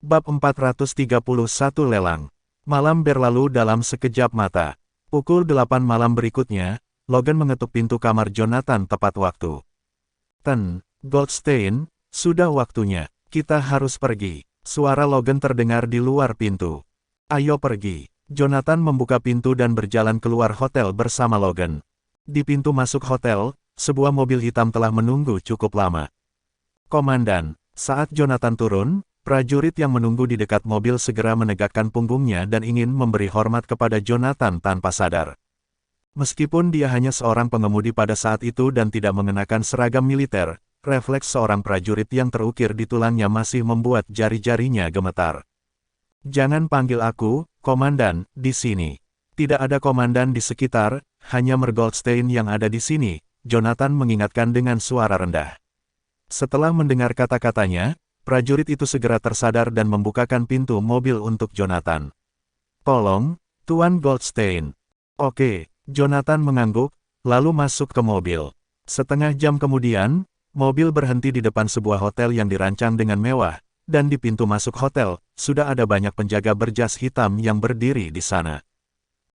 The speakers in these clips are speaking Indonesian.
Bab 431 Lelang. Malam berlalu dalam sekejap mata. Pukul 8 malam berikutnya, Logan mengetuk pintu kamar Jonathan tepat waktu. Goldstein, sudah waktunya. Kita harus pergi. Suara Logan terdengar di luar pintu. Ayo pergi. Jonathan membuka pintu dan berjalan keluar hotel bersama Logan. Di pintu masuk hotel, sebuah mobil hitam telah menunggu cukup lama. Komandan, saat Jonathan turun, prajurit yang menunggu di dekat mobil segera menegakkan punggungnya dan ingin memberi hormat kepada Jonathan tanpa sadar. Meskipun dia hanya seorang pengemudi pada saat itu dan tidak mengenakan seragam militer, refleks seorang prajurit yang terukir di tulangnya masih membuat jari-jarinya gemetar. Jangan panggil aku, Komandan, di sini. Tidak ada komandan di sekitar, hanya Goldstein yang ada di sini, Jonathan mengingatkan dengan suara rendah. Setelah mendengar kata-katanya, prajurit itu segera tersadar dan membukakan pintu mobil untuk Jonathan. Tolong, Tuan Goldstein. Oke, Jonathan mengangguk, lalu masuk ke mobil. Setengah jam kemudian, mobil berhenti di depan sebuah hotel yang dirancang dengan mewah, dan di pintu masuk hotel, sudah ada banyak penjaga berjas hitam yang berdiri di sana.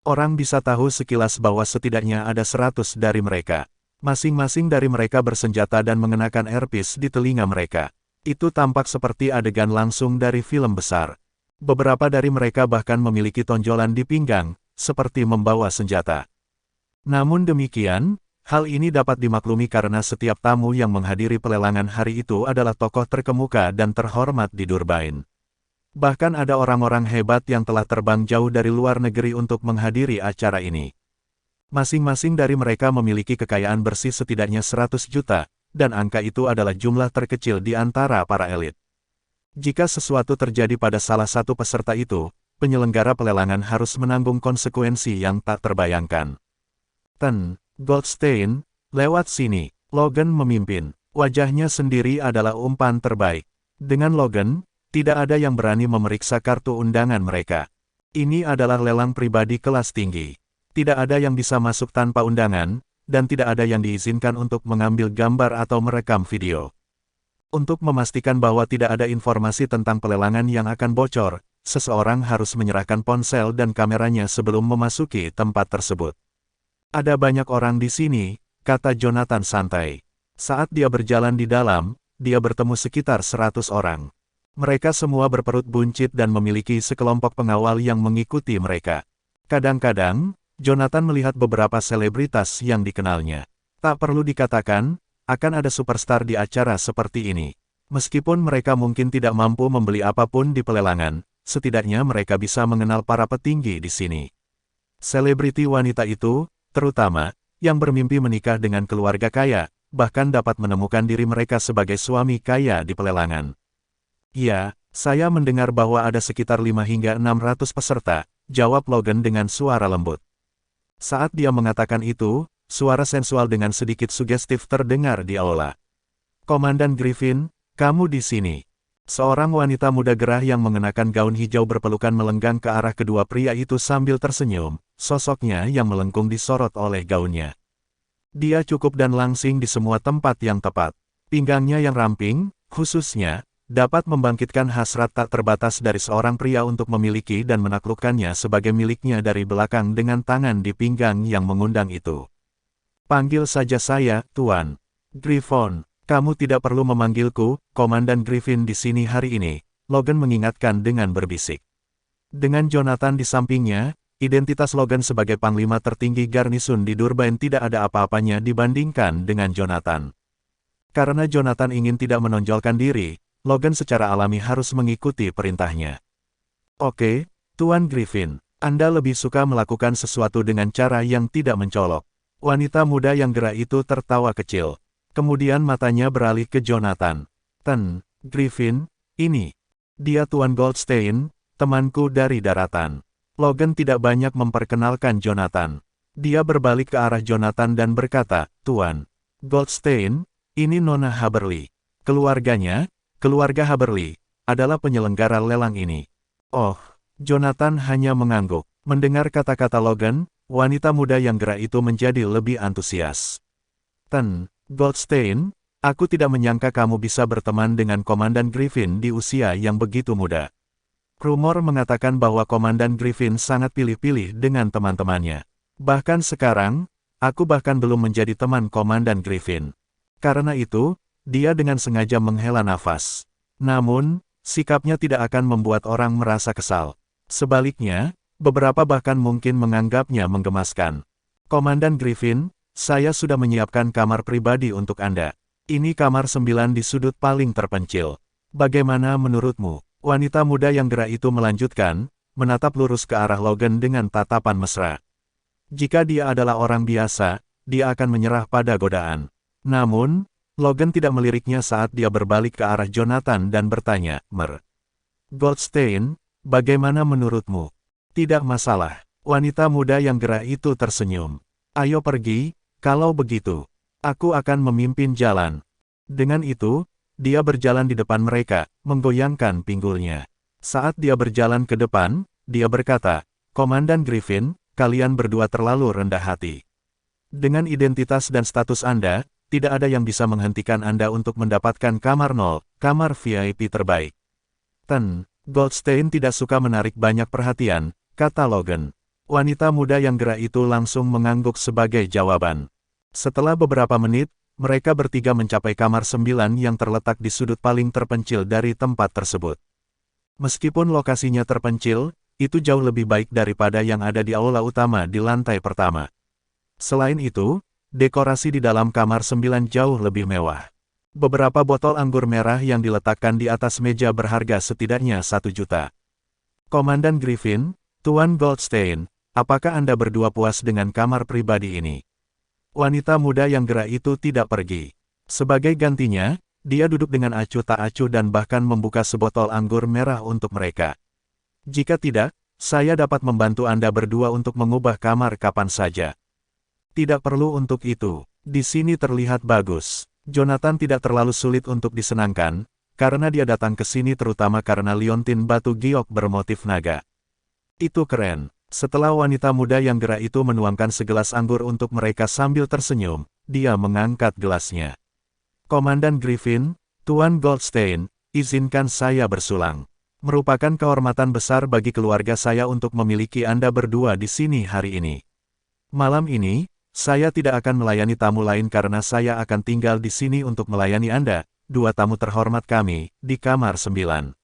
Orang bisa tahu sekilas bahwa setidaknya ada 100 dari mereka. Masing-masing dari mereka bersenjata dan mengenakan earpiece di telinga mereka. Itu tampak seperti adegan langsung dari film besar. Beberapa dari mereka bahkan memiliki tonjolan di pinggang, seperti membawa senjata. Namun demikian, hal ini dapat dimaklumi karena setiap tamu yang menghadiri pelelangan hari itu adalah tokoh terkemuka dan terhormat di Durbain. Bahkan ada orang-orang hebat yang telah terbang jauh dari luar negeri untuk menghadiri acara ini. Masing-masing dari mereka memiliki kekayaan bersih setidaknya 100 juta, dan angka itu adalah jumlah terkecil di antara para elit. Jika sesuatu terjadi pada salah satu peserta itu, penyelenggara pelelangan harus menanggung konsekuensi yang tak terbayangkan. Goldstein, lewat sini. Logan memimpin. Wajahnya sendiri adalah umpan terbaik. Dengan Logan, tidak ada yang berani memeriksa kartu undangan mereka. Ini adalah lelang pribadi kelas tinggi. Tidak ada yang bisa masuk tanpa undangan, dan tidak ada yang diizinkan untuk mengambil gambar atau merekam video. Untuk memastikan bahwa tidak ada informasi tentang pelelangan yang akan bocor, seseorang harus menyerahkan ponsel dan kameranya sebelum memasuki tempat tersebut. Ada banyak orang di sini, kata Jonathan santai. Saat dia berjalan di dalam, dia bertemu sekitar 100 orang. Mereka semua berperut buncit dan memiliki sekelompok pengawal yang mengikuti mereka. Kadang-kadang, Jonathan melihat beberapa selebritas yang dikenalnya. Tak perlu dikatakan, akan ada superstar di acara seperti ini. Meskipun mereka mungkin tidak mampu membeli apapun di pelelangan, setidaknya mereka bisa mengenal para petinggi di sini. Selebriti wanita itu, terutama, yang bermimpi menikah dengan keluarga kaya, bahkan dapat menemukan diri mereka sebagai suami kaya di pelelangan. Ya, saya mendengar bahwa ada sekitar 5 hingga 600 peserta, jawab Logan dengan suara lembut. Saat dia mengatakan itu, suara sensual dengan sedikit sugestif terdengar di aula. Komandan Griffin, kamu di sini. Seorang wanita muda gerah yang mengenakan gaun hijau berpelukan melenggang ke arah kedua pria itu sambil tersenyum, sosoknya yang melengkung disorot oleh gaunnya. Dia cukup dan langsing di semua tempat yang tepat. Pinggangnya yang ramping, khususnya, dapat membangkitkan hasrat tak terbatas dari seorang pria untuk memiliki dan menaklukkannya sebagai miliknya dari belakang dengan tangan di pinggang yang mengundang itu. Panggil saja saya, Tuan Griffin. Kamu tidak perlu memanggilku, Komandan Griffin di sini hari ini, Logan mengingatkan dengan berbisik. Dengan Jonathan di sampingnya, identitas Logan sebagai panglima tertinggi garnisun di Durbain tidak ada apa-apanya dibandingkan dengan Jonathan. Karena Jonathan ingin tidak menonjolkan diri, Logan secara alami harus mengikuti perintahnya. Oke, Tuan Griffin, Anda lebih suka melakukan sesuatu dengan cara yang tidak mencolok. Wanita muda yang gerah itu tertawa kecil. Kemudian matanya beralih ke Jonathan. Griffin, ini. Dia Tuan Goldstein, temanku dari daratan. Logan tidak banyak memperkenalkan Jonathan. Dia berbalik ke arah Jonathan dan berkata, Tuan Goldstein, ini Nona Haberly. Keluarga Haberly, adalah penyelenggara lelang ini. Oh, Jonathan hanya mengangguk. Mendengar kata-kata Logan, wanita muda yang gerah itu menjadi lebih antusias. Goldstein, Aku tidak menyangka kamu bisa berteman dengan Komandan Griffin di usia yang begitu muda. Rumor mengatakan bahwa Komandan Griffin sangat pilih-pilih dengan teman-temannya. Bahkan sekarang, aku bahkan belum menjadi teman Komandan Griffin. Karena itu, dia dengan sengaja menghela nafas. Namun, sikapnya tidak akan membuat orang merasa kesal. Sebaliknya, beberapa bahkan mungkin menganggapnya menggemaskan. Komandan Griffin, saya sudah menyiapkan kamar pribadi untuk Anda. Ini kamar 9 di sudut paling terpencil. Bagaimana menurutmu? Wanita muda yang gerak itu melanjutkan, menatap lurus ke arah Logan dengan tatapan mesra. Jika dia adalah orang biasa, dia akan menyerah pada godaan. Namun, Logan tidak meliriknya saat dia berbalik ke arah Jonathan dan bertanya, Goldstein, bagaimana menurutmu? Tidak masalah. Wanita muda yang gerak itu tersenyum. Ayo pergi, kalau begitu. Aku akan memimpin jalan. Dengan itu, dia berjalan di depan mereka, menggoyangkan pinggulnya. Saat dia berjalan ke depan, dia berkata, Komandan Griffin, kalian berdua terlalu rendah hati. Dengan identitas dan status Anda, tidak ada yang bisa menghentikan Anda untuk mendapatkan kamar 0, kamar VIP terbaik. Goldstein tidak suka menarik banyak perhatian, kata Logan. Wanita muda yang gerak itu langsung mengangguk sebagai jawaban. Setelah beberapa menit, mereka bertiga mencapai kamar 9 yang terletak di sudut paling terpencil dari tempat tersebut. Meskipun lokasinya terpencil, itu jauh lebih baik daripada yang ada di aula utama di lantai pertama. Selain itu, dekorasi di dalam kamar 9 jauh lebih mewah. Beberapa botol anggur merah yang diletakkan di atas meja berharga setidaknya 1 juta. Komandan Griffin, Tuan Goldstein, apakah Anda berdua puas dengan kamar pribadi ini? Wanita muda yang gerak itu tidak pergi. Sebagai gantinya, dia duduk dengan acuh tak acuh dan bahkan membuka sebotol anggur merah untuk mereka. Jika tidak, saya dapat membantu Anda berdua untuk mengubah kamar kapan saja. Tidak perlu untuk itu. Di sini terlihat bagus. Jonathan tidak terlalu sulit untuk disenangkan, karena dia datang ke sini terutama karena liontin batu giok bermotif naga. Itu keren. Setelah wanita muda yang gerak itu menuangkan segelas anggur untuk mereka sambil tersenyum, dia mengangkat gelasnya. Komandan Griffin, Tuan Goldstein, izinkan saya bersulang. Merupakan kehormatan besar bagi keluarga saya untuk memiliki Anda berdua di sini hari ini. Malam ini, saya tidak akan melayani tamu lain karena saya akan tinggal di sini untuk melayani Anda, dua tamu terhormat kami, di kamar 9.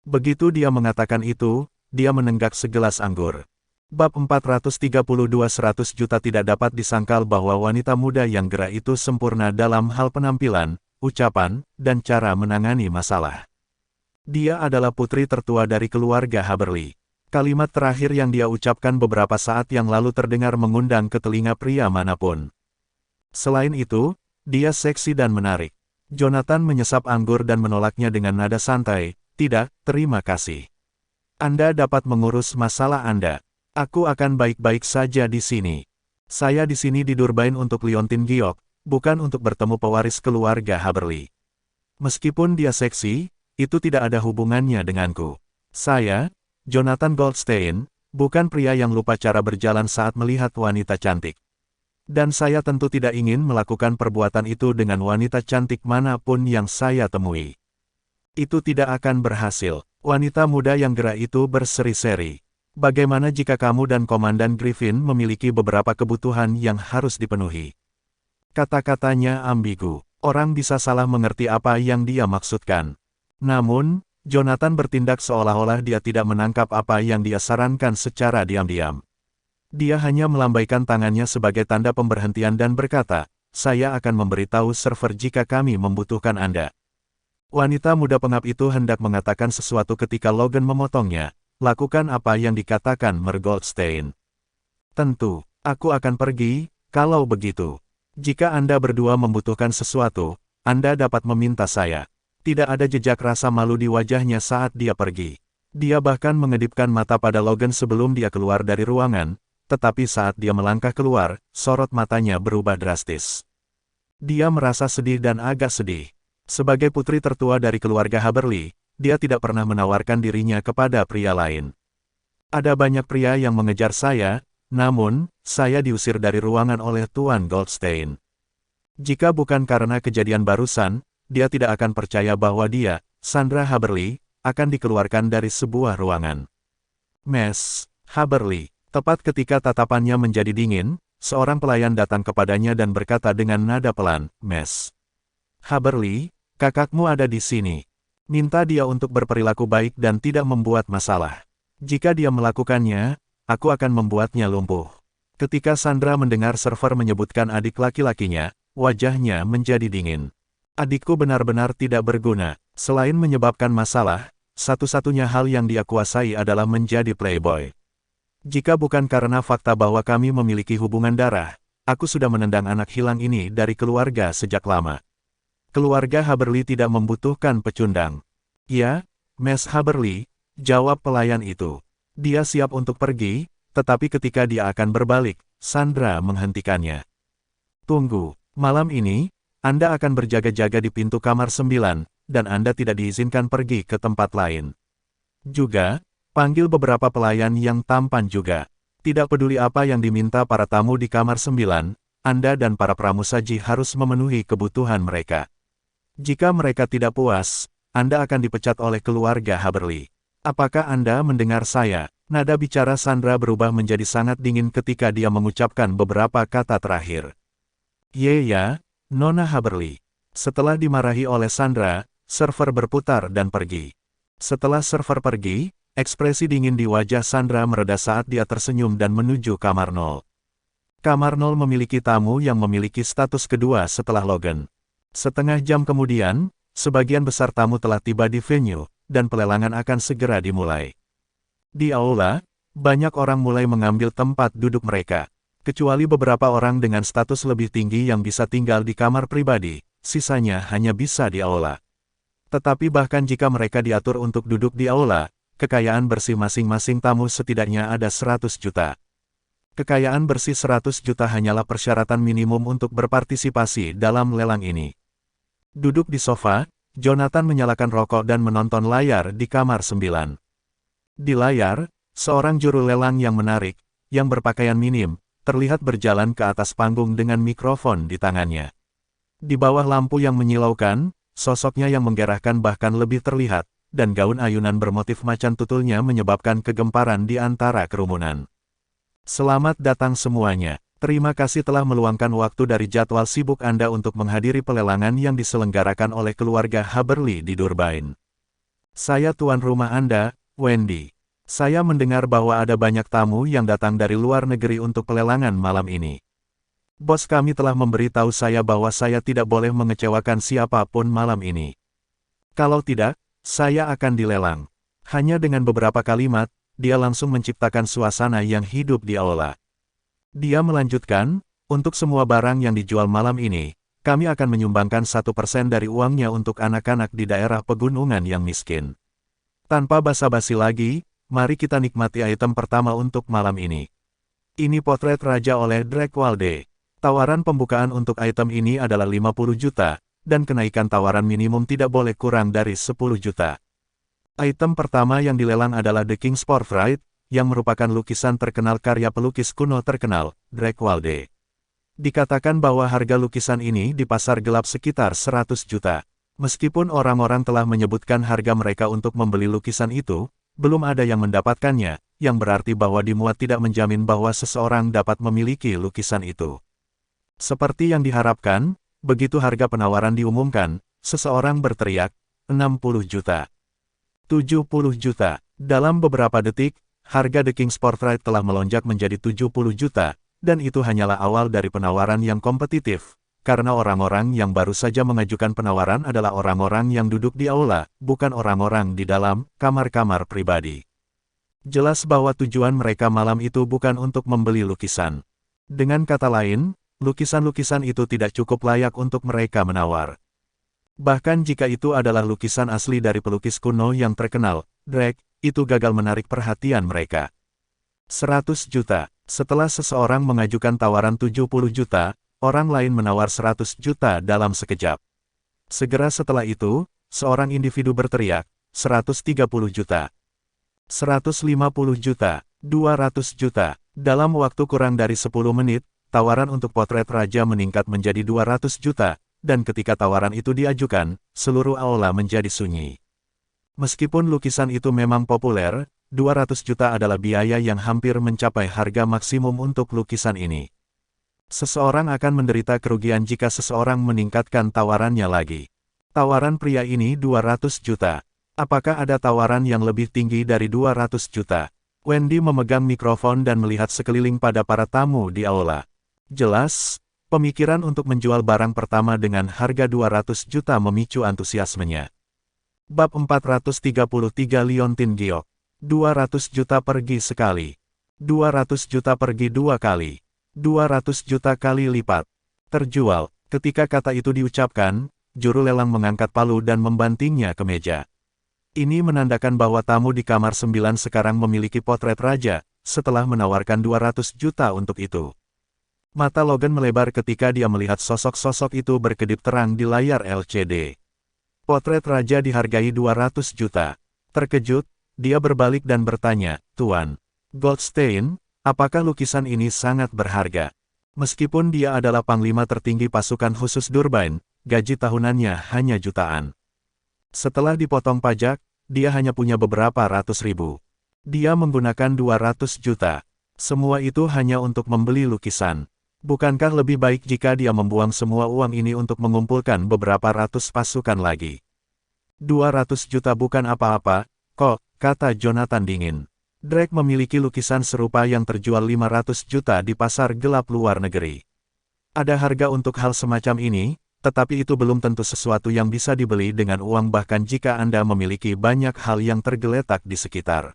Begitu dia mengatakan itu, dia menenggak segelas anggur. Bab 432 100 juta tidak dapat disangkal bahwa wanita muda yang gerak itu sempurna dalam hal penampilan, ucapan, dan cara menangani masalah. Dia adalah putri tertua dari keluarga Haberly. Kalimat terakhir yang dia ucapkan beberapa saat yang lalu terdengar mengundang ke telinga pria manapun. Selain itu, dia seksi dan menarik. Jonathan menyesap anggur dan menolaknya dengan nada santai, tidak, terima kasih. Anda dapat mengurus masalah Anda. Aku akan baik-baik saja di sini. Saya di sini di Durbain untuk liontin giok, bukan untuk bertemu pewaris keluarga Haberly. Meskipun dia seksi, itu tidak ada hubungannya denganku. Saya, Jonathan Goldstein, bukan pria yang lupa cara berjalan saat melihat wanita cantik. Dan saya tentu tidak ingin melakukan perbuatan itu dengan wanita cantik manapun yang saya temui. Itu tidak akan berhasil. Wanita muda yang gerak itu berseri-seri. Bagaimana jika kamu dan Komandan Griffin memiliki beberapa kebutuhan yang harus dipenuhi? Kata-katanya ambigu. Orang bisa salah mengerti apa yang dia maksudkan. Namun, Jonathan bertindak seolah-olah dia tidak menangkap apa yang dia sarankan secara diam-diam. Dia hanya melambaikan tangannya sebagai tanda pemberhentian dan berkata, saya akan memberitahu server jika kami membutuhkan Anda. Wanita muda pengap itu hendak mengatakan sesuatu ketika Logan memotongnya. Lakukan apa yang dikatakan Goldstein. Tentu, aku akan pergi, kalau begitu. Jika Anda berdua membutuhkan sesuatu, Anda dapat meminta saya. Tidak ada jejak rasa malu di wajahnya saat dia pergi. Dia bahkan mengedipkan mata pada Logan sebelum dia keluar dari ruangan, tetapi saat dia melangkah keluar, sorot matanya berubah drastis. Dia merasa sedih dan agak sedih. Sebagai putri tertua dari keluarga Haberly, dia tidak pernah menawarkan dirinya kepada pria lain. Ada banyak pria yang mengejar saya, namun, saya diusir dari ruangan oleh Tuan Goldstein. Jika bukan karena kejadian barusan, dia tidak akan percaya bahwa dia, Sandra Haberly, akan dikeluarkan dari sebuah ruangan. Miss Haberly, tepat ketika tatapannya menjadi dingin, seorang pelayan datang kepadanya dan berkata dengan nada pelan, Miss Haberly, kakakmu ada di sini. Minta dia untuk berperilaku baik dan tidak membuat masalah. Jika dia melakukannya, aku akan membuatnya lumpuh. Ketika Sandra mendengar server menyebutkan adik laki-lakinya, wajahnya menjadi dingin. Adikku benar-benar tidak berguna. Selain menyebabkan masalah, satu-satunya hal yang dia kuasai adalah menjadi playboy. Jika bukan karena fakta bahwa kami memiliki hubungan darah, aku sudah menendang anak hilang ini dari keluarga sejak lama. Keluarga Haberly tidak membutuhkan pecundang. Ya, Miss Haberly, jawab pelayan itu. Dia siap untuk pergi, tetapi ketika dia akan berbalik, Sandra menghentikannya. Tunggu, malam ini, Anda akan berjaga-jaga di pintu kamar 9, dan Anda tidak diizinkan pergi ke tempat lain. Juga, panggil beberapa pelayan yang tampan juga. Tidak peduli apa yang diminta para tamu di kamar 9, Anda dan para pramusaji harus memenuhi kebutuhan mereka. Jika mereka tidak puas, Anda akan dipecat oleh keluarga Haberly. Apakah Anda mendengar saya? Nada bicara Sandra berubah menjadi sangat dingin ketika dia mengucapkan beberapa kata terakhir. Ya, Nona Haberly. Setelah dimarahi oleh Sandra, server berputar dan pergi. Setelah server pergi, ekspresi dingin di wajah Sandra mereda saat dia tersenyum dan menuju kamar 0. Kamar 0 memiliki tamu yang memiliki status kedua setelah Logan. Setengah jam kemudian, sebagian besar tamu telah tiba di venue, dan pelelangan akan segera dimulai. Di aula, banyak orang mulai mengambil tempat duduk mereka. Kecuali beberapa orang dengan status lebih tinggi yang bisa tinggal di kamar pribadi, sisanya hanya bisa di aula. Tetapi bahkan jika mereka diatur untuk duduk di aula, kekayaan bersih masing-masing tamu setidaknya ada 100 juta. Kekayaan bersih 100 juta hanyalah persyaratan minimum untuk berpartisipasi dalam lelang ini. Duduk di sofa, Jonathan menyalakan rokok dan menonton layar di kamar 9. Di layar, seorang juru lelang yang menarik, yang berpakaian minim, terlihat berjalan ke atas panggung dengan mikrofon di tangannya. Di bawah lampu yang menyilaukan, sosoknya yang menggerahkan bahkan lebih terlihat, dan gaun ayunan bermotif macan tutulnya menyebabkan kegemparan di antara kerumunan. Selamat datang semuanya. Terima kasih telah meluangkan waktu dari jadwal sibuk Anda untuk menghadiri pelelangan yang diselenggarakan oleh keluarga Haberly di Durban. Saya tuan rumah Anda, Wendy. Saya mendengar bahwa ada banyak tamu yang datang dari luar negeri untuk pelelangan malam ini. Bos kami telah memberitahu saya bahwa saya tidak boleh mengecewakan siapapun malam ini. Kalau tidak, saya akan dilelang. Hanya dengan beberapa kalimat, dia langsung menciptakan suasana yang hidup di aula. Dia melanjutkan, untuk semua barang yang dijual malam ini, kami akan menyumbangkan 1% dari uangnya untuk anak-anak di daerah pegunungan yang miskin. Tanpa basa-basi lagi, mari kita nikmati item pertama untuk malam ini. Ini potret raja oleh Drake Walde. Tawaran pembukaan untuk item ini adalah 50 juta, dan kenaikan tawaran minimum tidak boleh kurang dari 10 juta. Item pertama yang dilelang adalah The King's Portrait, yang merupakan lukisan terkenal karya pelukis kuno terkenal, Drake Walde. Dikatakan bahwa harga lukisan ini di pasar gelap sekitar 100 juta. Meskipun orang-orang telah menyebutkan harga mereka untuk membeli lukisan itu, belum ada yang mendapatkannya, yang berarti bahwa dimuat tidak menjamin bahwa seseorang dapat memiliki lukisan itu. Seperti yang diharapkan, begitu harga penawaran diumumkan, seseorang berteriak, 60 juta. 70 juta. Dalam beberapa detik, harga The King's Portrait telah melonjak menjadi 70 juta, dan itu hanyalah awal dari penawaran yang kompetitif, karena orang-orang yang baru saja mengajukan penawaran adalah orang-orang yang duduk di aula, bukan orang-orang di dalam kamar-kamar pribadi. Jelas bahwa tujuan mereka malam itu bukan untuk membeli lukisan. Dengan kata lain, lukisan-lukisan itu tidak cukup layak untuk mereka menawar. Bahkan jika itu adalah lukisan asli dari pelukis kuno yang terkenal, Drake, itu gagal menarik perhatian mereka. 100 juta. Setelah seseorang mengajukan tawaran 70 juta, orang lain menawar 100 juta dalam sekejap. Segera setelah itu, seorang individu berteriak, 130 juta. 150 juta. 200 juta. Dalam waktu kurang dari 10 menit, tawaran untuk potret raja meningkat menjadi 200 juta, dan ketika tawaran itu diajukan, seluruh aula menjadi sunyi. Meskipun lukisan itu memang populer, 200 juta adalah biaya yang hampir mencapai harga maksimum untuk lukisan ini. Seseorang akan menderita kerugian jika seseorang meningkatkan tawarannya lagi. Tawaran pria ini 200 juta. Apakah ada tawaran yang lebih tinggi dari 200 juta? Wendy memegang mikrofon dan melihat sekeliling pada para tamu di aula. Jelas, pemikiran untuk menjual barang pertama dengan harga 200 juta memicu antusiasmenya. Bab 433 Liontin Giok. 200 juta pergi sekali. 200 juta pergi dua kali. 200 juta kali lipat. Terjual. Ketika kata itu diucapkan, juru lelang mengangkat palu dan membantingnya ke meja. Ini menandakan bahwa tamu di kamar 9 sekarang memiliki potret raja, setelah menawarkan 200 juta untuk itu. Mata Logan melebar ketika dia melihat sosok-sosok itu berkedip terang di layar LCD. Potret raja dihargai 200 juta. Terkejut, dia berbalik dan bertanya, "Tuan Goldstein, apakah lukisan ini sangat berharga?" Meskipun dia adalah panglima tertinggi pasukan khusus Durbain, gaji tahunannya hanya jutaan. Setelah dipotong pajak, dia hanya punya beberapa ratus ribu. Dia menggunakan 200 juta. Semua itu hanya untuk membeli lukisan. Bukankah lebih baik jika dia membuang semua uang ini untuk mengumpulkan beberapa ratus pasukan lagi? 200 juta bukan apa-apa, kok, kata Jonathan dingin. Drake memiliki lukisan serupa yang terjual 500 juta di pasar gelap luar negeri. Ada harga untuk hal semacam ini, tetapi itu belum tentu sesuatu yang bisa dibeli dengan uang bahkan jika Anda memiliki banyak hal yang tergeletak di sekitar.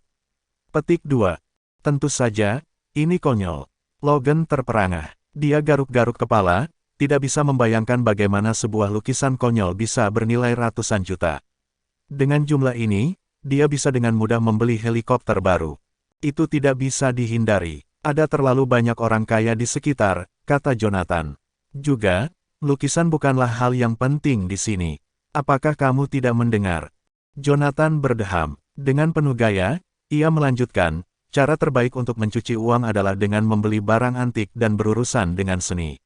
Petik 2. Tentu saja, ini konyol. Logan terperangah. Dia garuk-garuk kepala, tidak bisa membayangkan bagaimana sebuah lukisan konyol bisa bernilai ratusan juta. Dengan jumlah ini, dia bisa dengan mudah membeli helikopter baru. Itu tidak bisa dihindari. Ada terlalu banyak orang kaya di sekitar, kata Jonathan. Juga, lukisan bukanlah hal yang penting di sini. Apakah kamu tidak mendengar? Jonathan berdeham. Dengan penuh gaya, ia melanjutkan, cara terbaik untuk mencuci uang adalah dengan membeli barang antik dan berurusan dengan seni.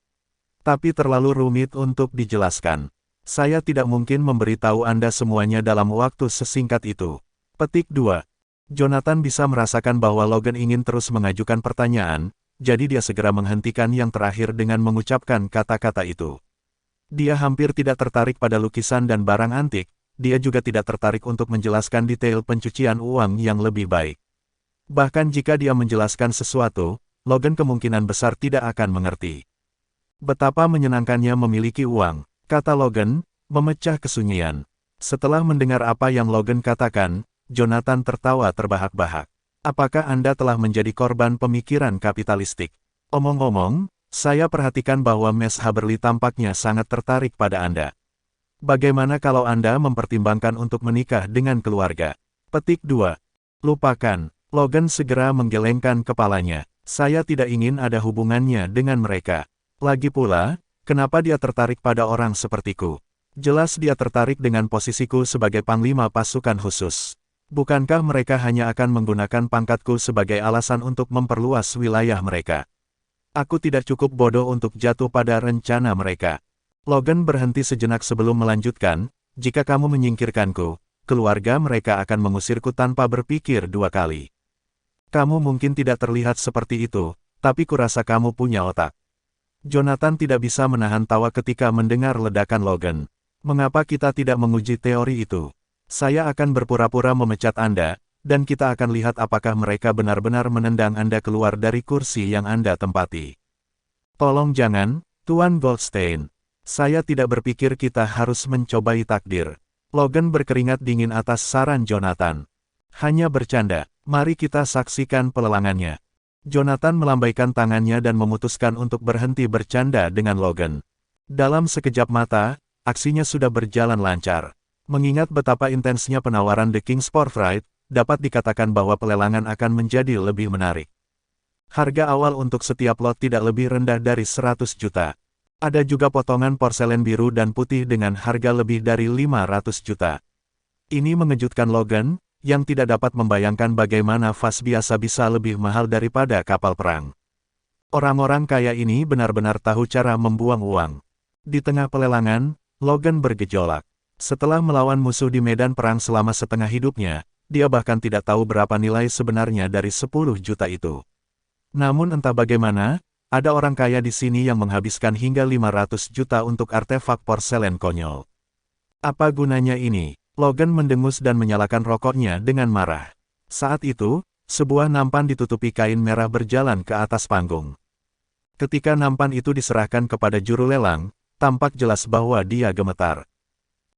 Tapi terlalu rumit untuk dijelaskan. Saya tidak mungkin memberitahu Anda semuanya dalam waktu sesingkat itu. Petik 2. Jonathan bisa merasakan bahwa Logan ingin terus mengajukan pertanyaan, jadi dia segera menghentikan yang terakhir dengan mengucapkan kata-kata itu. Dia hampir tidak tertarik pada lukisan dan barang antik, dia juga tidak tertarik untuk menjelaskan detail pencucian uang yang lebih baik. Bahkan jika dia menjelaskan sesuatu, Logan kemungkinan besar tidak akan mengerti. Betapa menyenangkannya memiliki uang, kata Logan, memecah kesunyian. Setelah mendengar apa yang Logan katakan, Jonathan tertawa terbahak-bahak. Apakah Anda telah menjadi korban pemikiran kapitalistik? Omong-omong, saya perhatikan bahwa Miss Haberly tampaknya sangat tertarik pada Anda. Bagaimana kalau Anda mempertimbangkan untuk menikah dengan keluarga? Petik 2. Lupakan. Logan segera menggelengkan kepalanya. Saya tidak ingin ada hubungannya dengan mereka. Lagi pula, kenapa dia tertarik pada orang sepertiku? Jelas dia tertarik dengan posisiku sebagai panglima pasukan khusus. Bukankah mereka hanya akan menggunakan pangkatku sebagai alasan untuk memperluas wilayah mereka? Aku tidak cukup bodoh untuk jatuh pada rencana mereka. Logan berhenti sejenak sebelum melanjutkan, jika kamu menyingkirkanku, keluarga mereka akan mengusirku tanpa berpikir dua kali. Kamu mungkin tidak terlihat seperti itu, tapi kurasa kamu punya otak. Jonathan tidak bisa menahan tawa ketika mendengar ledakan Logan. Mengapa kita tidak menguji teori itu? Saya akan berpura-pura memecat Anda, dan kita akan lihat apakah mereka benar-benar menendang Anda keluar dari kursi yang Anda tempati. Tolong jangan, Tuan Goldstein. Saya tidak berpikir kita harus mencobai takdir. Logan berkeringat dingin atas saran Jonathan. Hanya bercanda. Mari kita saksikan pelelangannya. Jonathan melambaikan tangannya dan memutuskan untuk berhenti bercanda dengan Logan. Dalam sekejap mata, aksinya sudah berjalan lancar. Mengingat betapa intensnya penawaran The King's Forthright, dapat dikatakan bahwa pelelangan akan menjadi lebih menarik. Harga awal untuk setiap lot tidak lebih rendah dari 100 juta. Ada juga potongan porselen biru dan putih dengan harga lebih dari 500 juta. Ini mengejutkan Logan, yang tidak dapat membayangkan bagaimana vas biasa bisa lebih mahal daripada kapal perang. Orang-orang kaya ini benar-benar tahu cara membuang uang. Di tengah pelelangan, Logan bergejolak. Setelah melawan musuh di medan perang selama setengah hidupnya, dia bahkan tidak tahu berapa nilai sebenarnya dari 10 juta itu. Namun entah bagaimana, ada orang kaya di sini yang menghabiskan hingga 500 juta untuk artefak porselen konyol. Apa gunanya ini? Logan mendengus dan menyalakan rokoknya dengan marah. Saat itu, sebuah nampan ditutupi kain merah berjalan ke atas panggung. Ketika nampan itu diserahkan kepada juru lelang, tampak jelas bahwa dia gemetar.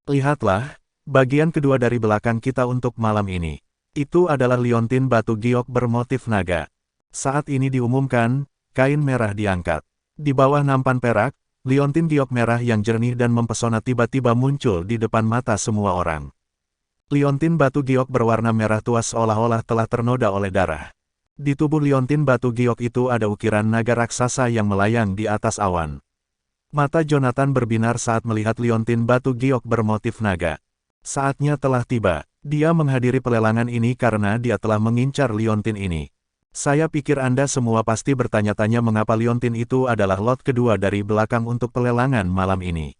Lihatlah, bagian kedua dari belakang kita untuk malam ini. Itu adalah liontin batu giok bermotif naga. Saat ini diumumkan, kain merah diangkat. Di bawah nampan perak, liontin giok merah yang jernih dan mempesona tiba-tiba muncul di depan mata semua orang. Liontin batu giok berwarna merah tua seolah-olah telah ternoda oleh darah. Di tubuh liontin batu giok itu ada ukiran naga raksasa yang melayang di atas awan. Mata Jonathan berbinar saat melihat liontin batu giok bermotif naga. Saatnya telah tiba. Dia menghadiri pelelangan ini karena dia telah mengincar liontin ini. Saya pikir Anda semua pasti bertanya-tanya mengapa liontin itu adalah lot kedua dari belakang untuk pelelangan malam ini.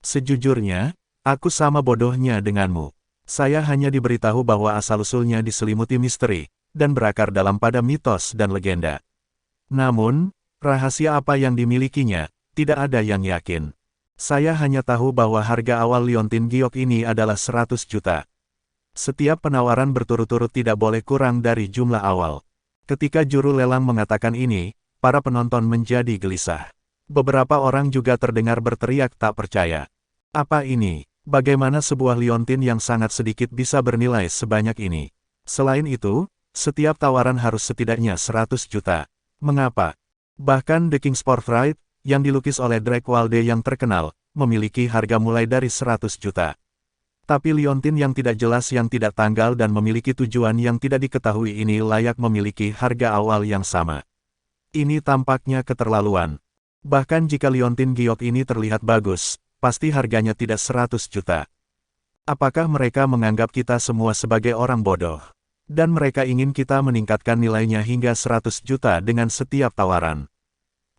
Sejujurnya, aku sama bodohnya denganmu. Saya hanya diberitahu bahwa asal-usulnya diselimuti misteri, dan berakar dalam pada mitos dan legenda. Namun, rahasia apa yang dimilikinya? Tidak ada yang yakin. Saya hanya tahu bahwa harga awal liontin giok ini adalah 100 juta. Setiap penawaran berturut-turut tidak boleh kurang dari jumlah awal. Ketika juru lelang mengatakan ini, para penonton menjadi gelisah. Beberapa orang juga terdengar berteriak tak percaya. Apa ini? Bagaimana sebuah liontin yang sangat sedikit bisa bernilai sebanyak ini? Selain itu, setiap tawaran harus setidaknya 100 juta. Mengapa? Bahkan The King's Portrait, yang dilukis oleh Drake Walde yang terkenal, memiliki harga mulai dari 100 juta. Tapi liontin yang tidak jelas yang tidak tanggal dan memiliki tujuan yang tidak diketahui ini layak memiliki harga awal yang sama. Ini tampaknya keterlaluan. Bahkan jika liontin giok ini terlihat bagus, pasti harganya tidak 100 juta. Apakah mereka menganggap kita semua sebagai orang bodoh? Dan mereka ingin kita meningkatkan nilainya hingga 100 juta dengan setiap tawaran.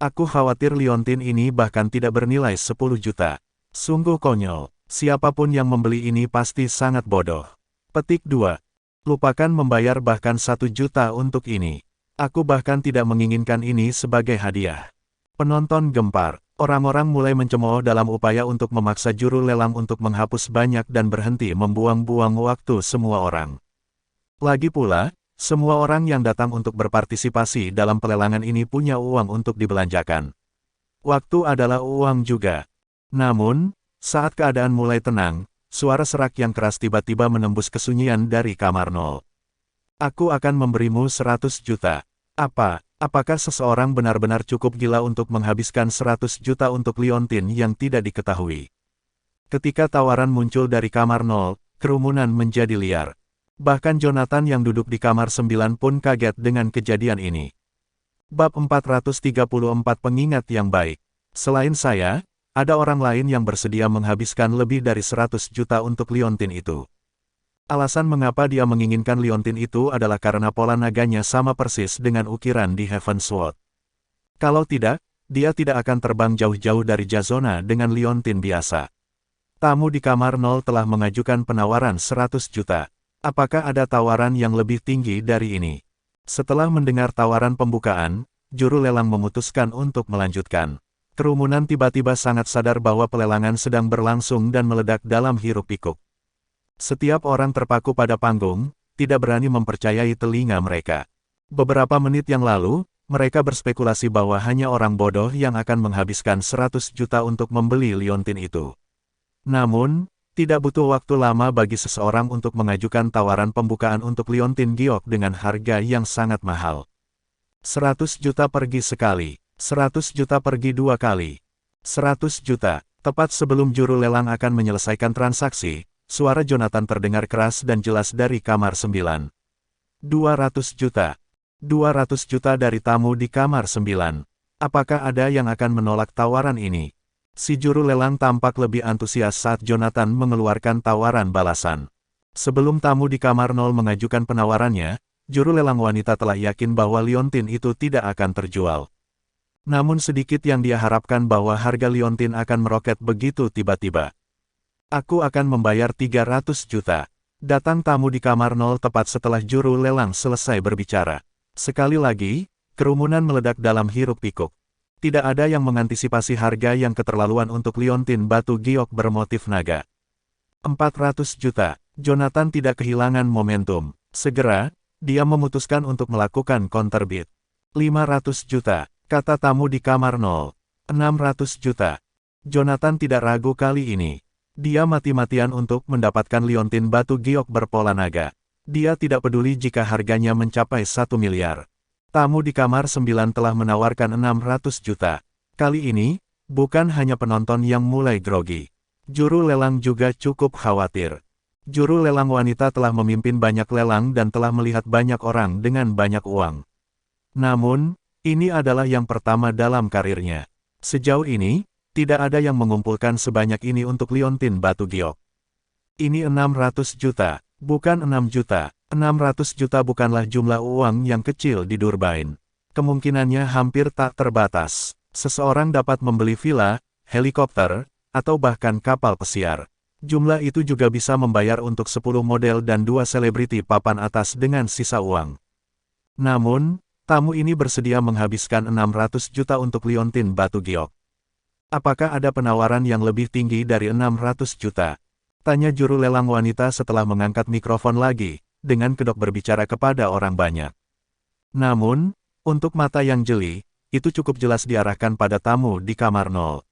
Aku khawatir liontin ini bahkan tidak bernilai 10 juta. Sungguh konyol. Siapapun yang membeli ini pasti sangat bodoh. Petik 2. Lupakan membayar bahkan 1 juta untuk ini. Aku bahkan tidak menginginkan ini sebagai hadiah. Penonton gempar. Orang-orang mulai mencemooh dalam upaya untuk memaksa juru lelang untuk menghapus banyak dan berhenti membuang-buang waktu semua orang. Lagi pula, semua orang yang datang untuk berpartisipasi dalam pelelangan ini punya uang untuk dibelanjakan. Waktu adalah uang juga. Namun, saat keadaan mulai tenang, suara serak yang keras tiba-tiba menembus kesunyian dari kamar 0. Aku akan memberimu 100 juta. Apakah seseorang benar-benar cukup gila untuk menghabiskan 100 juta untuk liontin yang tidak diketahui? Ketika tawaran muncul dari kamar 0, kerumunan menjadi liar. Bahkan Jonathan yang duduk di kamar 9 pun kaget dengan kejadian ini. Bab 434 Pengingat yang baik. Selain saya, ada orang lain yang bersedia menghabiskan lebih dari 100 juta untuk liontin itu. Alasan mengapa dia menginginkan liontin itu adalah karena pola naganya sama persis dengan ukiran di Heavensward. Kalau tidak, dia tidak akan terbang jauh-jauh dari Jazona dengan liontin biasa. Tamu di kamar 0 telah mengajukan penawaran 100 juta. Apakah ada tawaran yang lebih tinggi dari ini? Setelah mendengar tawaran pembukaan, juru lelang memutuskan untuk melanjutkan. Kerumunan tiba-tiba sangat sadar bahwa pelelangan sedang berlangsung dan meledak dalam hiruk-pikuk. Setiap orang terpaku pada panggung, tidak berani mempercayai telinga mereka. Beberapa menit yang lalu, mereka berspekulasi bahwa hanya orang bodoh yang akan menghabiskan 100 juta untuk membeli liontin itu. Namun, tidak butuh waktu lama bagi seseorang untuk mengajukan tawaran pembukaan untuk liontin giok dengan harga yang sangat mahal. 100 juta pergi sekali, 100 juta pergi 2 kali. 100 juta, tepat sebelum juru lelang akan menyelesaikan transaksi, suara Jonathan terdengar keras dan jelas dari kamar 9. 200 juta. 200 juta dari tamu di kamar 9. Apakah ada yang akan menolak tawaran ini? Si juru lelang tampak lebih antusias saat Jonathan mengeluarkan tawaran balasan. Sebelum tamu di kamar 0 mengajukan penawarannya, juru lelang wanita telah yakin bahwa liontin itu tidak akan terjual. Namun sedikit yang dia harapkan bahwa harga liontin akan meroket begitu tiba-tiba. Aku akan membayar 300 juta. Datang tamu di kamar 0 tepat setelah juru lelang selesai berbicara. Sekali lagi, kerumunan meledak dalam hiruk-pikuk. Tidak ada yang mengantisipasi harga yang keterlaluan untuk liontin batu giok bermotif naga. 400 juta. Jonathan tidak kehilangan momentum. Segera, dia memutuskan untuk melakukan counter bid. 500 juta, kata tamu di kamar 0. 600 juta. Jonathan tidak ragu kali ini. Dia mati-matian untuk mendapatkan liontin batu giok berpola naga. Dia tidak peduli jika harganya mencapai 1 miliar. Tamu di kamar 9 telah menawarkan 600 juta. Kali ini, bukan hanya penonton yang mulai grogi. Juru lelang juga cukup khawatir. Juru lelang wanita telah memimpin banyak lelang dan telah melihat banyak orang dengan banyak uang. Namun, ini adalah yang pertama dalam karirnya. Sejauh ini, tidak ada yang mengumpulkan sebanyak ini untuk liontin batu giok. Ini 600 juta, bukan 6 juta. 600 juta bukanlah jumlah uang yang kecil di Durbain. Kemungkinannya hampir tak terbatas. Seseorang dapat membeli villa, helikopter, atau bahkan kapal pesiar. Jumlah itu juga bisa membayar untuk 10 model dan 2 selebriti papan atas dengan sisa uang. Namun, tamu ini bersedia menghabiskan 600 juta untuk liontin batu giok. Apakah ada penawaran yang lebih tinggi dari 600 juta? Tanya juru lelang wanita setelah mengangkat mikrofon lagi, dengan kedok berbicara kepada orang banyak. Namun, untuk mata yang jeli, itu cukup jelas diarahkan pada tamu di kamar 0.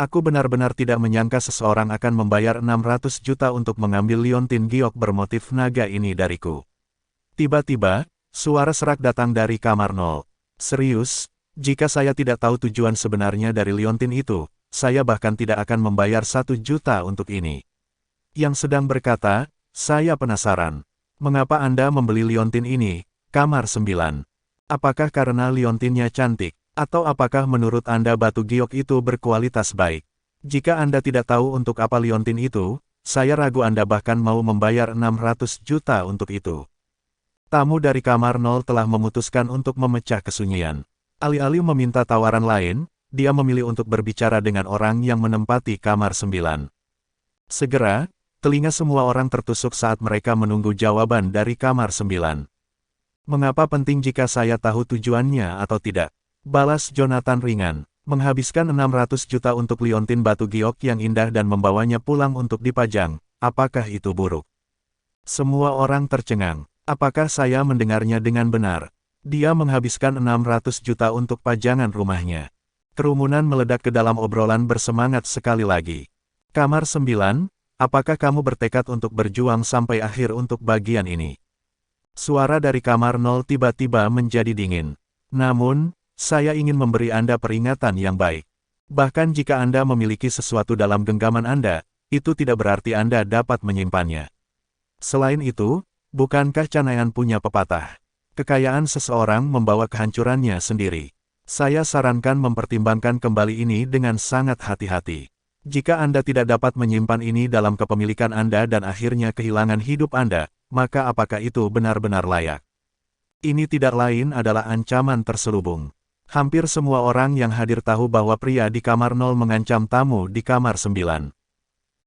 Aku benar-benar tidak menyangka seseorang akan membayar 600 juta untuk mengambil liontin giok bermotif naga ini dariku. Tiba-tiba, suara serak datang dari kamar 0. Serius? Jika saya tidak tahu tujuan sebenarnya dari liontin itu, saya bahkan tidak akan membayar 1 juta untuk ini. Yang sedang berkata, saya penasaran. Mengapa Anda membeli liontin ini, kamar 9? Apakah karena liontinnya cantik? Atau apakah menurut Anda batu giok itu berkualitas baik? Jika Anda tidak tahu untuk apa liontin itu, saya ragu Anda bahkan mau membayar 600 juta untuk itu. Tamu dari kamar 0 telah memutuskan untuk memecah kesunyian. Alih-alih meminta tawaran lain, dia memilih untuk berbicara dengan orang yang menempati kamar 9. Segera, telinga semua orang tertusuk saat mereka menunggu jawaban dari kamar 9. Mengapa penting jika saya tahu tujuannya atau tidak? Balas Jonathan ringan, menghabiskan 600 juta untuk liontin batu giok yang indah dan membawanya pulang untuk dipajang, apakah itu buruk? Semua orang tercengang. Apakah saya mendengarnya dengan benar? Dia menghabiskan 600 juta untuk pajangan rumahnya. Kerumunan meledak ke dalam obrolan bersemangat sekali lagi. Kamar 9, apakah kamu bertekad untuk berjuang sampai akhir untuk bagian ini? Suara dari kamar 0 tiba-tiba menjadi dingin. Namun, saya ingin memberi Anda peringatan yang baik. Bahkan jika Anda memiliki sesuatu dalam genggaman Anda, itu tidak berarti Anda dapat menyimpannya. Selain itu, bukankah Canayan punya pepatah? Kekayaan seseorang membawa kehancurannya sendiri. Saya sarankan mempertimbangkan kembali ini dengan sangat hati-hati. Jika Anda tidak dapat menyimpan ini dalam kepemilikan Anda dan akhirnya kehilangan hidup Anda, maka apakah itu benar-benar layak? Ini tidak lain adalah ancaman terselubung. Hampir semua orang yang hadir tahu bahwa pria di kamar 0 mengancam tamu di kamar 9.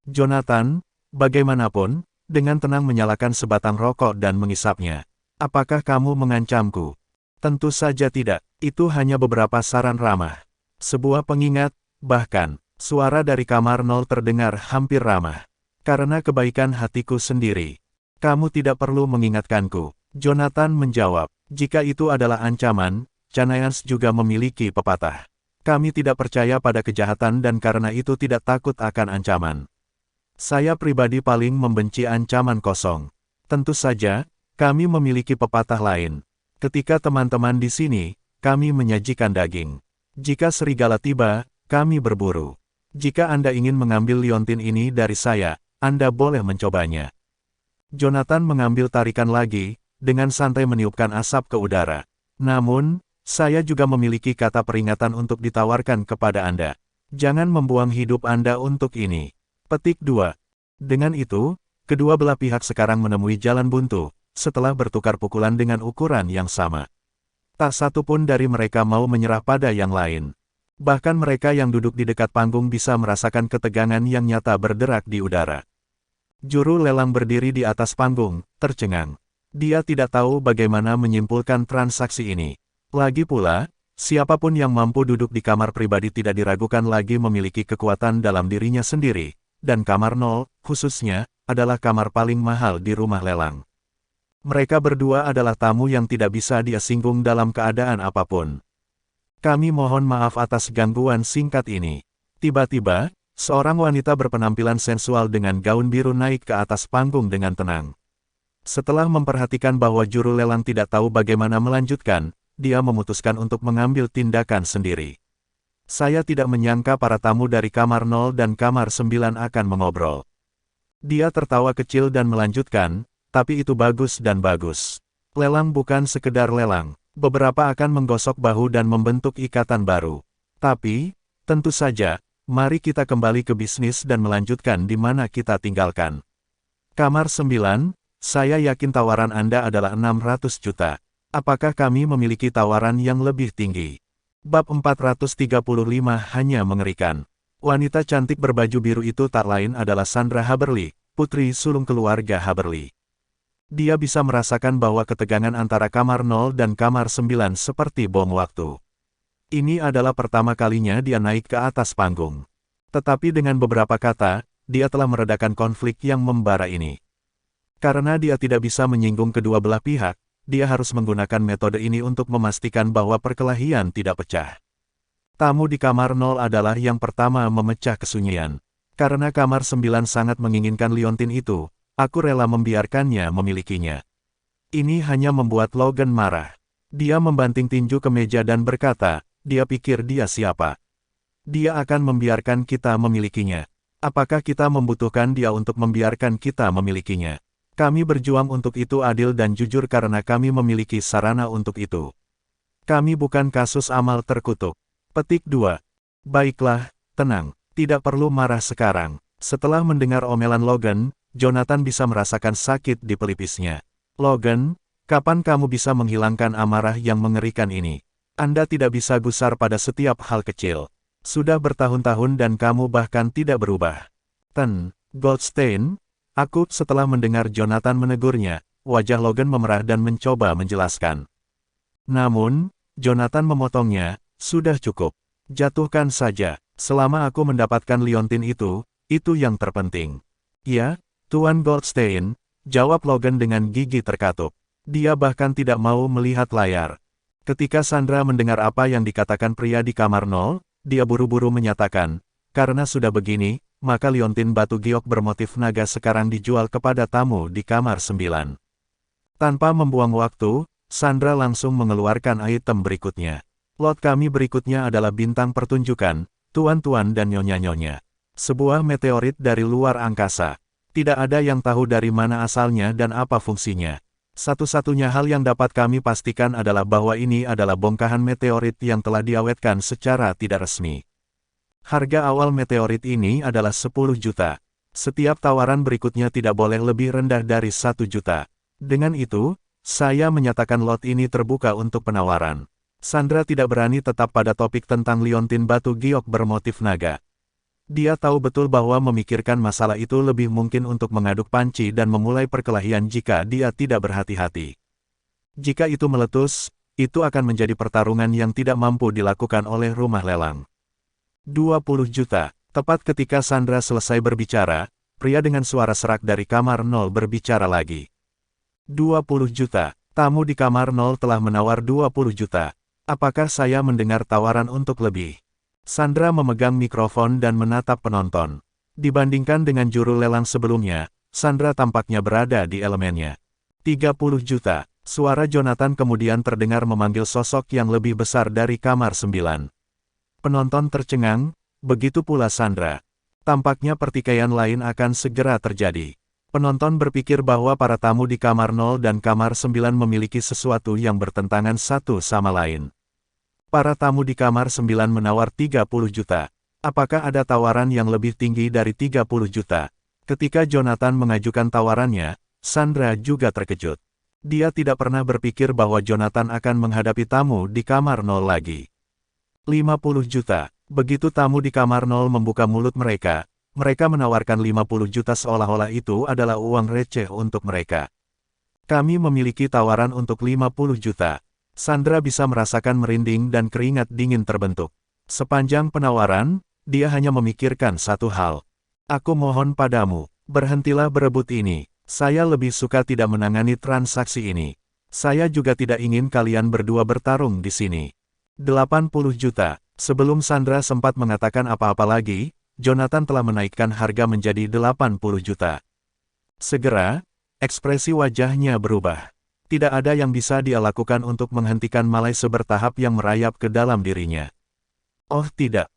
Jonathan, bagaimanapun, dengan tenang menyalakan sebatang rokok dan mengisapnya. Apakah kamu mengancamku? Tentu saja tidak, itu hanya beberapa saran ramah. Sebuah pengingat, bahkan, suara dari kamar 0 terdengar hampir ramah. Karena kebaikan hatiku sendiri. Kamu tidak perlu mengingatkanku. Jonathan menjawab, jika itu adalah ancaman, Canayans juga memiliki pepatah. Kami tidak percaya pada kejahatan dan karena itu tidak takut akan ancaman. Saya pribadi paling membenci ancaman kosong. Tentu saja, kami memiliki pepatah lain. Ketika teman-teman di sini, kami menyajikan daging. Jika serigala tiba, kami berburu. Jika Anda ingin mengambil liontin ini dari saya, Anda boleh mencobanya. Jonathan mengambil tarikan lagi, dengan santai meniupkan asap ke udara. Namun, saya juga memiliki kata peringatan untuk ditawarkan kepada Anda. Jangan membuang hidup Anda untuk ini. Petik 2. Dengan itu, kedua belah pihak sekarang menemui jalan buntu, setelah bertukar pukulan dengan ukuran yang sama. Tak satu pun dari mereka mau menyerah pada yang lain. Bahkan mereka yang duduk di dekat panggung bisa merasakan ketegangan yang nyata berderak di udara. Juru lelang berdiri di atas panggung, tercengang. Dia tidak tahu bagaimana menyimpulkan transaksi ini. Lagi pula, siapapun yang mampu duduk di kamar pribadi tidak diragukan lagi memiliki kekuatan dalam dirinya sendiri, dan kamar 0, khususnya, adalah kamar paling mahal di rumah lelang. Mereka berdua adalah tamu yang tidak bisa dia singgung dalam keadaan apapun. Kami mohon maaf atas gangguan singkat ini. Tiba-tiba, seorang wanita berpenampilan sensual dengan gaun biru naik ke atas panggung dengan tenang. Setelah memperhatikan bahwa juru lelang tidak tahu bagaimana melanjutkan, dia memutuskan untuk mengambil tindakan sendiri. Saya tidak menyangka para tamu dari kamar 0 dan kamar 9 akan mengobrol. Dia tertawa kecil dan melanjutkan, tapi itu bagus dan bagus. Lelang bukan sekedar lelang. Beberapa akan menggosok bahu dan membentuk ikatan baru. Tapi, tentu saja, mari kita kembali ke bisnis dan melanjutkan di mana kita tinggalkan. Kamar 9, saya yakin tawaran Anda adalah 600 juta. Apakah kami memiliki tawaran yang lebih tinggi? Bab 435 hanya mengerikan. Wanita cantik berbaju biru itu tak lain adalah Sandra Haberly, putri sulung keluarga Haberly. Dia bisa merasakan bahwa ketegangan antara kamar 0 dan kamar 9 seperti bom waktu. Ini adalah pertama kalinya dia naik ke atas panggung. Tetapi dengan beberapa kata, dia telah meredakan konflik yang membara ini. Karena dia tidak bisa menyinggung kedua belah pihak, dia harus menggunakan metode ini untuk memastikan bahwa perkelahian tidak pecah. Tamu di kamar 0 adalah yang pertama memecah kesunyian. Karena kamar 9 sangat menginginkan liontin itu, aku rela membiarkannya memilikinya. Ini hanya membuat Logan marah. Dia membanting tinju ke meja dan berkata, dia pikir dia siapa? Dia akan membiarkan kita memilikinya. Apakah kita membutuhkan dia untuk membiarkan kita memilikinya? Kami berjuang untuk itu adil dan jujur karena kami memiliki sarana untuk itu. Kami bukan kasus amal terkutuk. Petik 2. Baiklah, tenang. Tidak perlu marah sekarang. Setelah mendengar omelan Logan, Jonathan bisa merasakan sakit di pelipisnya. Logan, kapan kamu bisa menghilangkan amarah yang mengerikan ini? Anda tidak bisa gusar pada setiap hal kecil. Sudah bertahun-tahun dan kamu bahkan tidak berubah. Goldstein, setelah mendengar Jonathan menegurnya, wajah Logan memerah dan mencoba menjelaskan. Namun, Jonathan memotongnya, sudah cukup. Jatuhkan saja, selama aku mendapatkan liontin itu yang terpenting. Ya, Tuan Goldstein, jawab Logan dengan gigi terkatup. Dia bahkan tidak mau melihat layar. Ketika Sandra mendengar apa yang dikatakan pria di kamar 0, dia buru-buru menyatakan, karena sudah begini, maka liontin batu giok bermotif naga sekarang dijual kepada tamu di kamar 9. Tanpa membuang waktu, Sandra langsung mengeluarkan item berikutnya. Lot kami berikutnya adalah bintang pertunjukan, tuan-tuan dan nyonya-nyonya. Sebuah meteorit dari luar angkasa. Tidak ada yang tahu dari mana asalnya dan apa fungsinya. Satu-satunya hal yang dapat kami pastikan adalah bahwa ini adalah bongkahan meteorit yang telah diawetkan secara tidak resmi. Harga awal meteorit ini adalah 10 juta. Setiap tawaran berikutnya tidak boleh lebih rendah dari 1 juta. Dengan itu, saya menyatakan lot ini terbuka untuk penawaran. Sandra tidak berani tetap pada topik tentang liontin batu giok bermotif naga. Dia tahu betul bahwa memikirkan masalah itu lebih mungkin untuk mengaduk panci dan memulai perkelahian jika dia tidak berhati-hati. Jika itu meletus, itu akan menjadi pertarungan yang tidak mampu dilakukan oleh rumah lelang. 20 juta. Tepat ketika Sandra selesai berbicara, pria dengan suara serak dari kamar 0 berbicara lagi. 20 juta. Tamu di kamar 0 telah menawar 20 juta. Apakah saya mendengar tawaran untuk lebih? Sandra memegang mikrofon dan menatap penonton. Dibandingkan dengan juru lelang sebelumnya, Sandra tampaknya berada di elemennya. 30 juta. Suara Jonathan kemudian terdengar memanggil sosok yang lebih besar dari kamar 9. Penonton tercengang, begitu pula Sandra. Tampaknya pertikaian lain akan segera terjadi. Penonton berpikir bahwa para tamu di kamar 0 dan kamar 9 memiliki sesuatu yang bertentangan satu sama lain. Para tamu di kamar 9 menawar 30 juta. Apakah ada tawaran yang lebih tinggi dari 30 juta? Ketika Jonathan mengajukan tawarannya, Sandra juga terkejut. Dia tidak pernah berpikir bahwa Jonathan akan menghadapi tamu di kamar 0 lagi. 50 juta. Begitu tamu di kamar 0 membuka mulut mereka menawarkan 50 juta seolah-olah itu adalah uang receh untuk mereka. Kami memiliki tawaran untuk 50 juta. Sandra bisa merasakan merinding dan keringat dingin terbentuk. Sepanjang penawaran, dia hanya memikirkan satu hal. Aku mohon padamu, berhentilah berebut ini. Saya lebih suka tidak menangani transaksi ini. Saya juga tidak ingin kalian berdua bertarung di sini. 80 juta. Sebelum Sandra sempat mengatakan apa-apa lagi, Jonathan telah menaikkan harga menjadi 80 juta. Segera, ekspresi wajahnya berubah. Tidak ada yang bisa dia lakukan untuk menghentikan malaise bertahap yang merayap ke dalam dirinya. Oh tidak,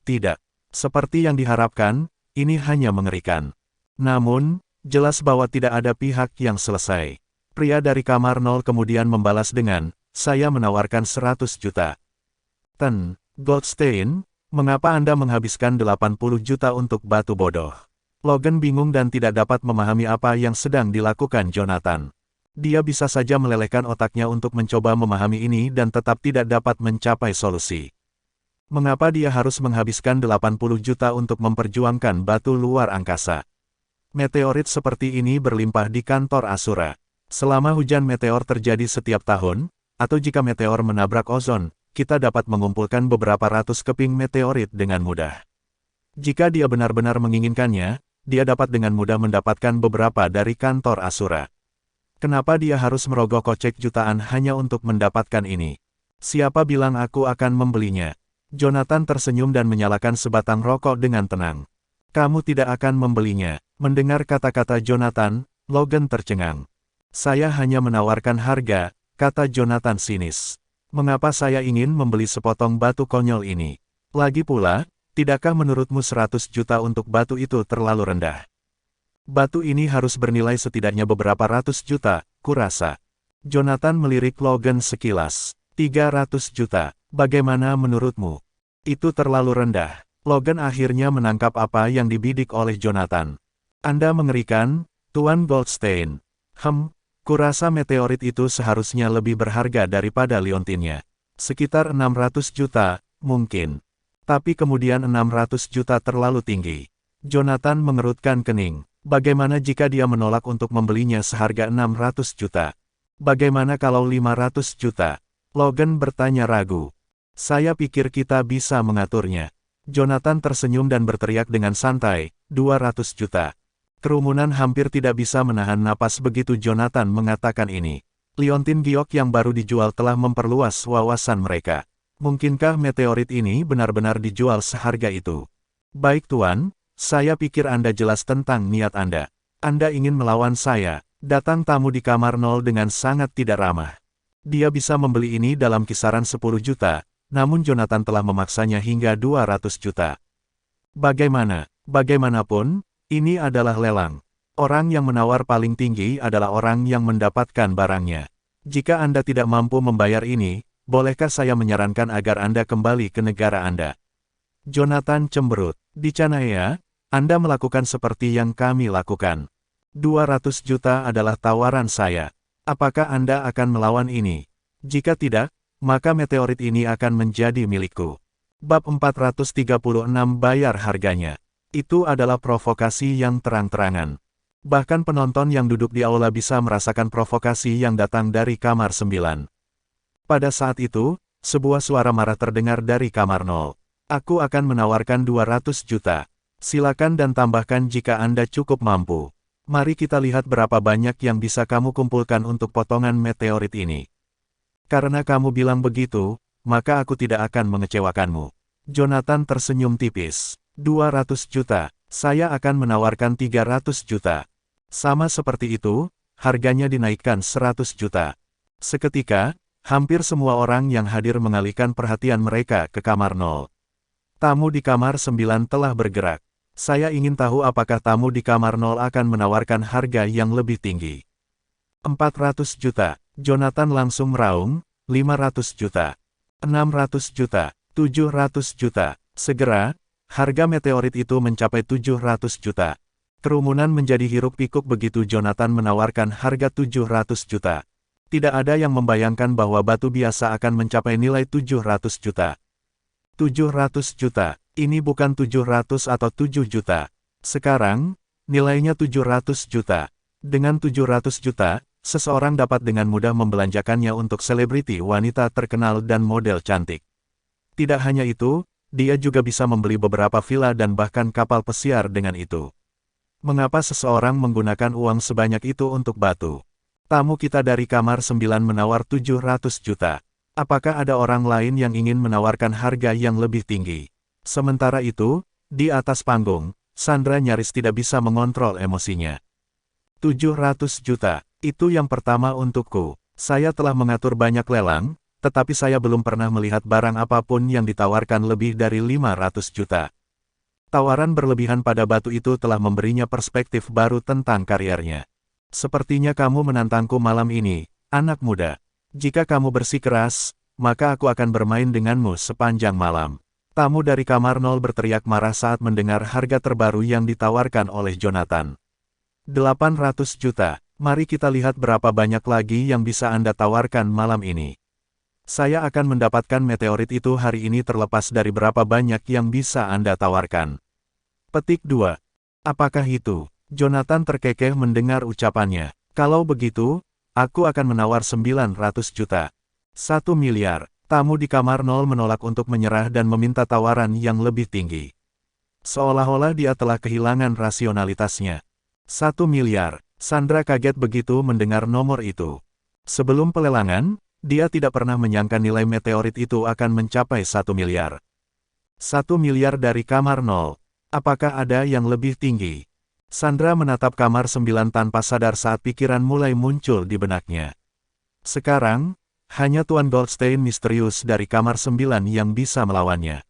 tidak. Seperti yang diharapkan, ini hanya mengerikan. Namun, jelas bahwa tidak ada pihak yang selesai. Pria dari kamar 0 kemudian membalas dengan, saya menawarkan 100 juta. Goldstein, mengapa Anda menghabiskan 80 juta untuk batu bodoh? Logan bingung dan tidak dapat memahami apa yang sedang dilakukan Jonathan. Dia bisa saja melelehkan otaknya untuk mencoba memahami ini dan tetap tidak dapat mencapai solusi. Mengapa dia harus menghabiskan 80 juta untuk memperjuangkan batu luar angkasa? Meteorit seperti ini berlimpah di kantor Asura. Selama hujan meteor terjadi setiap tahun, atau jika meteor menabrak ozon, kita dapat mengumpulkan beberapa ratus keping meteorit dengan mudah. Jika dia benar-benar menginginkannya, dia dapat dengan mudah mendapatkan beberapa dari kantor Asura. Kenapa dia harus merogoh kocek jutaan hanya untuk mendapatkan ini? Siapa bilang aku akan membelinya? Jonathan tersenyum dan menyalakan sebatang rokok dengan tenang. Kamu tidak akan membelinya. Mendengar kata-kata Jonathan, Logan tercengang. Saya hanya menawarkan harga, kata Jonathan sinis. Mengapa saya ingin membeli sepotong batu konyol ini? Lagi pula, tidakkah menurutmu 100 juta untuk batu itu terlalu rendah? Batu ini harus bernilai setidaknya beberapa ratus juta, kurasa. Jonathan melirik Logan sekilas. 300 juta, bagaimana menurutmu? Itu terlalu rendah. Logan akhirnya menangkap apa yang dibidik oleh Jonathan. Anda mengerikan, Tuan Goldstein. Kurasa meteorit itu seharusnya lebih berharga daripada liontinnya. Sekitar 600 juta, mungkin. Tapi kemudian 600 juta terlalu tinggi. Jonathan mengerutkan kening. Bagaimana jika dia menolak untuk membelinya seharga 600 juta? Bagaimana kalau 500 juta? Logan bertanya ragu. Saya pikir kita bisa mengaturnya. Jonathan tersenyum dan berteriak dengan santai, 200 juta. Kerumunan hampir tidak bisa menahan napas begitu Jonathan mengatakan ini. Liontin giok yang baru dijual telah memperluas wawasan mereka. Mungkinkah meteorit ini benar-benar dijual seharga itu? Baik Tuan, saya pikir Anda jelas tentang niat Anda. Anda ingin melawan saya. Datang tamu di kamar 0 dengan sangat tidak ramah. Dia bisa membeli ini dalam kisaran 10 juta, namun Jonathan telah memaksanya hingga 200 juta. Bagaimanapun, ini adalah lelang. Orang yang menawar paling tinggi adalah orang yang mendapatkan barangnya. Jika Anda tidak mampu membayar ini, bolehkah saya menyarankan agar Anda kembali ke negara Anda? Jonathan cemberut. Di Canaya, Anda melakukan seperti yang kami lakukan. 200 juta adalah tawaran saya. Apakah Anda akan melawan ini? Jika tidak, maka meteorit ini akan menjadi milikku. Bab 436 bayar harganya. Itu adalah provokasi yang terang-terangan. Bahkan penonton yang duduk di aula bisa merasakan provokasi yang datang dari kamar 9. Pada saat itu, sebuah suara marah terdengar dari kamar 0. Aku akan menawarkan 200 juta. Silakan dan tambahkan jika Anda cukup mampu. Mari kita lihat berapa banyak yang bisa kamu kumpulkan untuk potongan meteorit ini. Karena kamu bilang begitu, maka aku tidak akan mengecewakanmu. Jonathan tersenyum tipis. 200 juta, saya akan menawarkan 300 juta. Sama seperti itu, harganya dinaikkan 100 juta. Seketika, hampir semua orang yang hadir mengalihkan perhatian mereka ke kamar 0. Tamu di kamar 9 telah bergerak. Saya ingin tahu apakah tamu di kamar 0 akan menawarkan harga yang lebih tinggi. 400 juta, Jonathan langsung meraung, 500 juta, 600 juta, 700 juta. Segera, harga meteorit itu mencapai 700 juta. Kerumunan menjadi hiruk-pikuk begitu Jonathan menawarkan harga 700 juta. Tidak ada yang membayangkan bahwa batu biasa akan mencapai nilai 700 juta. 700 juta, ini bukan 700 atau 7 juta. Sekarang, nilainya 700 juta. Dengan 700 juta, seseorang dapat dengan mudah membelanjakannya untuk selebriti wanita terkenal dan model cantik. Tidak hanya itu, dia juga bisa membeli beberapa villa dan bahkan kapal pesiar dengan itu. Mengapa seseorang menggunakan uang sebanyak itu untuk batu? Tamu kita dari kamar 9 menawar 700 juta. Apakah ada orang lain yang ingin menawarkan harga yang lebih tinggi? Sementara itu, di atas panggung, Sandra nyaris tidak bisa mengontrol emosinya. 700 juta, itu yang pertama untukku. Saya telah mengatur banyak lelang, tetapi saya belum pernah melihat barang apapun yang ditawarkan lebih dari 500 juta. Tawaran berlebihan pada batu itu telah memberinya perspektif baru tentang karirnya. Sepertinya kamu menantangku malam ini, anak muda. Jika kamu bersikeras, maka aku akan bermain denganmu sepanjang malam. Tamu dari kamar 0 berteriak marah saat mendengar harga terbaru yang ditawarkan oleh Jonathan. 800 juta, mari kita lihat berapa banyak lagi yang bisa Anda tawarkan malam ini. Saya akan mendapatkan meteorit itu hari ini terlepas dari berapa banyak yang bisa Anda tawarkan. Petik 2. Apakah itu? Jonathan terkekeh mendengar ucapannya. Kalau begitu, aku akan menawar 900 juta. 1 miliar. Tamu di kamar 0 menolak untuk menyerah dan meminta tawaran yang lebih tinggi. Seolah-olah dia telah kehilangan rasionalitasnya. 1 miliar. Sandra kaget begitu mendengar nomor itu. Sebelum pelelangan, dia tidak pernah menyangka nilai meteorit itu akan mencapai 1 miliar. 1 miliar dari kamar 0. Apakah ada yang lebih tinggi? Sandra menatap kamar 9 tanpa sadar saat pikiran mulai muncul di benaknya. Sekarang, hanya Tuan Goldstein misterius dari kamar 9 yang bisa melawannya.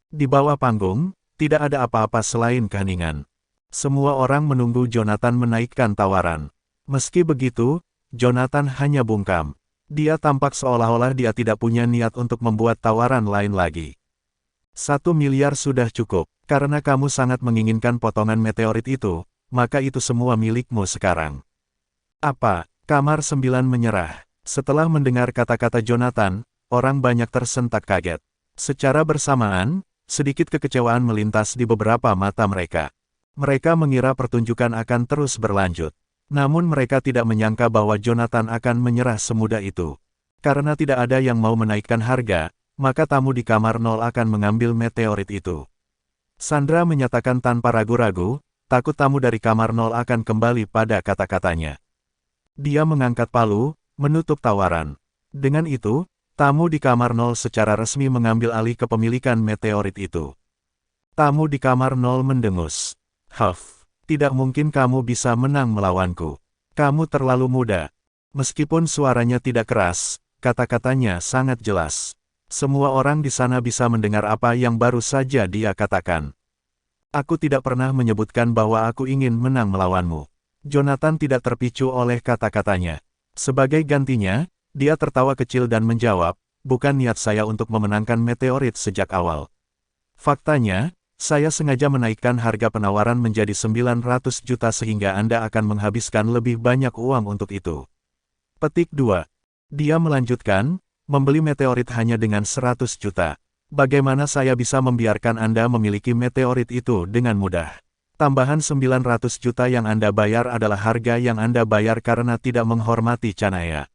Di bawah panggung, tidak ada apa-apa selain keheningan. Semua orang menunggu Jonathan menaikkan tawaran. Meski begitu, Jonathan hanya bungkam. Dia tampak seolah-olah dia tidak punya niat untuk membuat tawaran lain lagi. 1 miliar sudah cukup, karena kamu sangat menginginkan potongan meteorit itu, maka itu semua milikmu sekarang. Apa? Kamar 9 menyerah. Setelah mendengar kata-kata Jonathan, orang banyak tersentak kaget. Secara bersamaan, sedikit kekecewaan melintas di beberapa mata mereka. Mereka mengira pertunjukan akan terus berlanjut. Namun mereka tidak menyangka bahwa Jonathan akan menyerah semudah itu. Karena tidak ada yang mau menaikkan harga, maka tamu di kamar 0 akan mengambil meteorit itu. Sandra menyatakan tanpa ragu-ragu, takut tamu dari kamar 0 akan kembali pada kata-katanya. Dia mengangkat palu, menutup tawaran. Dengan itu, tamu di kamar 0 secara resmi mengambil alih kepemilikan meteorit itu. Tamu di kamar 0 mendengus. Huff. Tidak mungkin kamu bisa menang melawanku. Kamu terlalu muda. Meskipun suaranya tidak keras, kata-katanya sangat jelas. Semua orang di sana bisa mendengar apa yang baru saja dia katakan. Aku tidak pernah menyebutkan bahwa aku ingin menang melawanmu. Jonathan tidak terpicu oleh kata-katanya. Sebagai gantinya, dia tertawa kecil dan menjawab, bukan niat saya untuk memenangkan meteorit sejak awal. Faktanya, saya sengaja menaikkan harga penawaran menjadi 900 juta sehingga Anda akan menghabiskan lebih banyak uang untuk itu. Petik 2. Dia melanjutkan, membeli meteorit hanya dengan 100 juta. Bagaimana saya bisa membiarkan Anda memiliki meteorit itu dengan mudah? Tambahan 900 juta yang Anda bayar adalah harga yang Anda bayar karena tidak menghormati Canaya.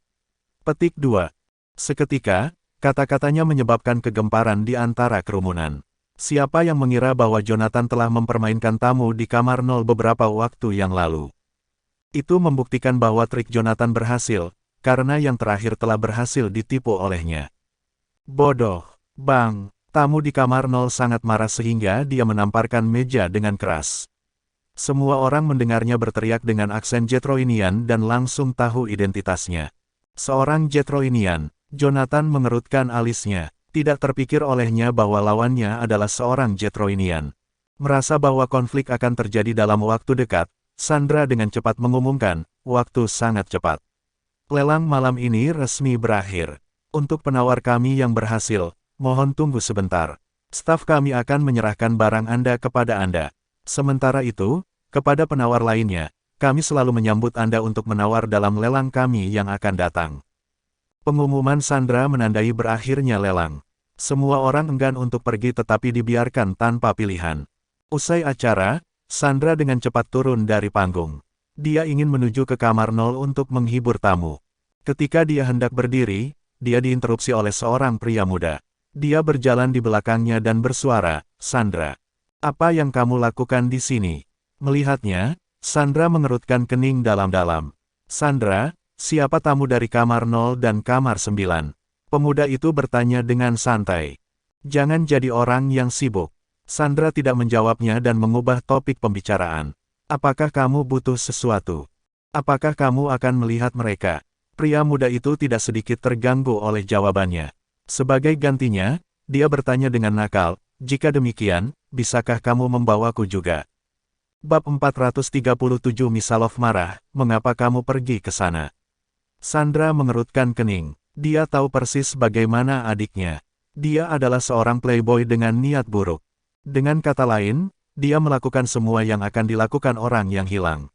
Petik 2. Seketika, kata-katanya menyebabkan kegemparan di antara kerumunan. Siapa yang mengira bahwa Jonathan telah mempermainkan tamu di kamar 0 beberapa waktu yang lalu? Itu membuktikan bahwa trik Jonathan berhasil, karena yang terakhir telah berhasil ditipu olehnya. Bodoh, Bang. Tamu di kamar 0 sangat marah sehingga dia menamparkan meja dengan keras. Semua orang mendengarnya berteriak dengan aksen Jetroinian dan langsung tahu identitasnya. Seorang Jetroinian, Jonathan mengerutkan alisnya. Tidak terpikir olehnya bahwa lawannya adalah seorang Jetroinian. Merasa bahwa konflik akan terjadi dalam waktu dekat, Sandra dengan cepat mengumumkan, waktu sangat cepat. Lelang malam ini resmi berakhir. Untuk penawar kami yang berhasil, mohon tunggu sebentar. Staf kami akan menyerahkan barang Anda kepada Anda. Sementara itu, Kepada penawar lainnya, kami selalu menyambut Anda untuk menawar dalam lelang kami yang akan datang. Pengumuman Sandra menandai berakhirnya lelang. Semua orang enggan untuk pergi tetapi dibiarkan tanpa pilihan. Usai acara, Sandra dengan cepat turun dari panggung. Dia ingin menuju ke kamar 0 untuk menghibur tamu. Ketika dia hendak berdiri, dia diinterupsi oleh seorang pria muda. Dia berjalan di belakangnya dan bersuara, "Sandra, apa yang kamu lakukan di sini?" Melihatnya, Sandra mengerutkan kening dalam-dalam. "Sandra, siapa tamu dari kamar 0 dan kamar 9?" Pemuda itu bertanya dengan santai. "Jangan jadi orang yang sibuk." Sandra tidak menjawabnya dan mengubah topik pembicaraan. "Apakah kamu butuh sesuatu? Apakah kamu akan melihat mereka?" Pria muda itu tidak sedikit terganggu oleh jawabannya. Sebagai gantinya, dia bertanya dengan nakal, "Jika demikian, bisakah kamu membawaku juga?" Bab 437 Misalov marah, "Mengapa kamu pergi ke sana?" Sandra mengerutkan kening. Dia tahu persis bagaimana adiknya. Dia adalah seorang playboy dengan niat buruk. Dengan kata lain, dia melakukan semua yang akan dilakukan orang yang hilang.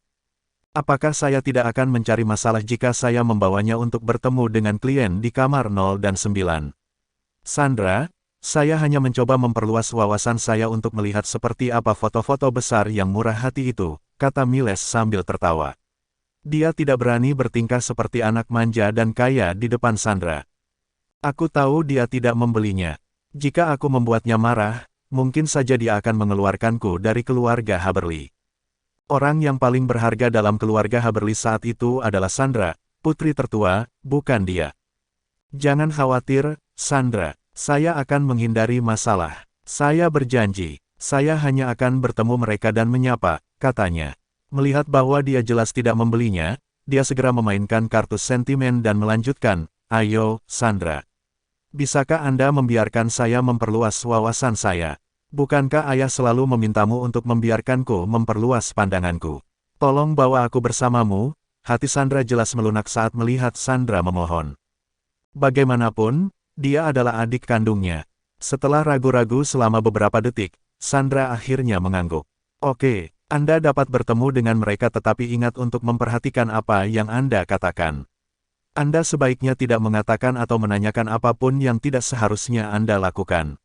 "Apakah saya tidak akan mencari masalah jika saya membawanya untuk bertemu dengan klien di kamar 0 dan 9? Sandra, saya hanya mencoba memperluas wawasan saya untuk melihat seperti apa foto-foto besar yang murah hati itu," kata Miles sambil tertawa. Dia tidak berani bertingkah seperti anak manja dan kaya di depan Sandra. "Aku tahu dia tidak membelinya. Jika aku membuatnya marah, mungkin saja dia akan mengeluarkanku dari keluarga Haberly." Orang yang paling berharga dalam keluarga Haberly saat itu adalah Sandra, putri tertua, bukan dia. "Jangan khawatir, Sandra. Saya akan menghindari masalah. Saya berjanji, saya hanya akan bertemu mereka dan menyapa," katanya. Melihat bahwa dia jelas tidak membelinya, dia segera memainkan kartu sentimen dan melanjutkan, "Ayo, Sandra. Bisakah Anda membiarkan saya memperluas wawasan saya? Bukankah ayah selalu memintamu untuk membiarkanku memperluas pandanganku? Tolong bawa aku bersamamu." Hati Sandra jelas melunak saat melihat Sandra memohon. Bagaimanapun, dia adalah adik kandungnya. Setelah ragu-ragu selama beberapa detik, Sandra akhirnya mengangguk. "Oke, Anda dapat bertemu dengan mereka tetapi ingat untuk memperhatikan apa yang Anda katakan. Anda sebaiknya tidak mengatakan atau menanyakan apapun yang tidak seharusnya Anda lakukan.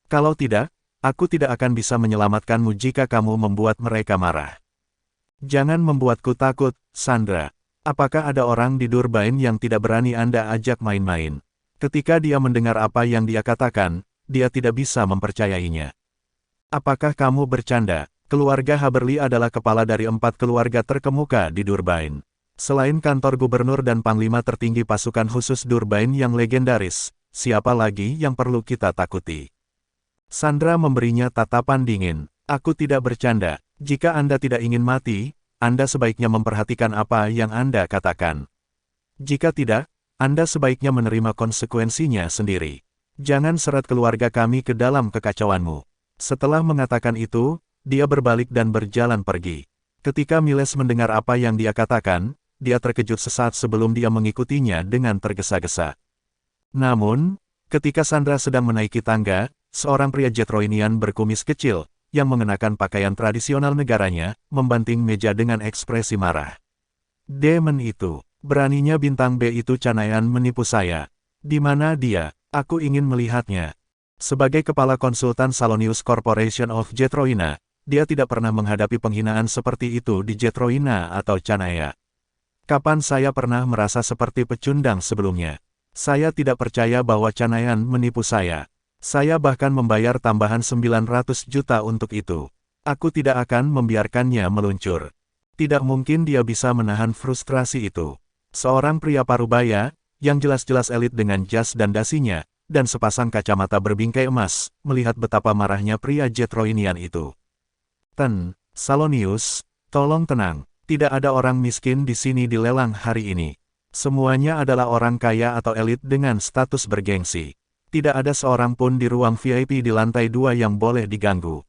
Kalau tidak, aku tidak akan bisa menyelamatkanmu jika kamu membuat mereka marah. Jangan membuatku takut, Sandra. Apakah ada orang di Durbain yang tidak berani Anda ajak main-main?" Ketika dia mendengar apa yang dia katakan, dia tidak bisa mempercayainya. "Apakah kamu bercanda? Keluarga Haberly adalah kepala dari 4 keluarga terkemuka di Durbain. Selain kantor gubernur dan panglima tertinggi pasukan khusus Durbain yang legendaris, siapa lagi yang perlu kita takuti?" Sandra memberinya tatapan dingin. "Aku tidak bercanda. Jika Anda tidak ingin mati, Anda sebaiknya memperhatikan apa yang Anda katakan. Jika tidak, Anda sebaiknya menerima konsekuensinya sendiri. Jangan seret keluarga kami ke dalam kekacauanmu." Setelah mengatakan itu, dia berbalik dan berjalan pergi. Ketika Miles mendengar apa yang dia katakan, dia terkejut sesaat sebelum dia mengikutinya dengan tergesa-gesa. Namun, ketika Sandra sedang menaiki tangga, seorang pria Jetroinian berkumis kecil, yang mengenakan pakaian tradisional negaranya, membanting meja dengan ekspresi marah. "Demon itu, beraninya bintang B itu Canayan menipu saya. Di mana dia? Aku ingin melihatnya." Sebagai kepala konsultan Salonius Corporation of Jetroina, dia tidak pernah menghadapi penghinaan seperti itu di Jetroina atau Canaya. "Kapan saya pernah merasa seperti pecundang sebelumnya? Saya tidak percaya bahwa Canayan menipu saya. Saya bahkan membayar tambahan 900 juta untuk itu. Aku tidak akan membiarkannya meluncur. Tidak mungkin dia bisa menahan frustrasi itu." Seorang pria parubaya, yang jelas-jelas elit dengan jas dan dasinya, dan sepasang kacamata berbingkai emas, melihat betapa marahnya pria Jetroinian itu. Salonius, tolong tenang. Tidak ada orang miskin di sini di lelang hari ini. Semuanya adalah orang kaya atau elit dengan status bergengsi. Tidak ada seorang pun di ruang VIP di lantai 2 yang boleh diganggu.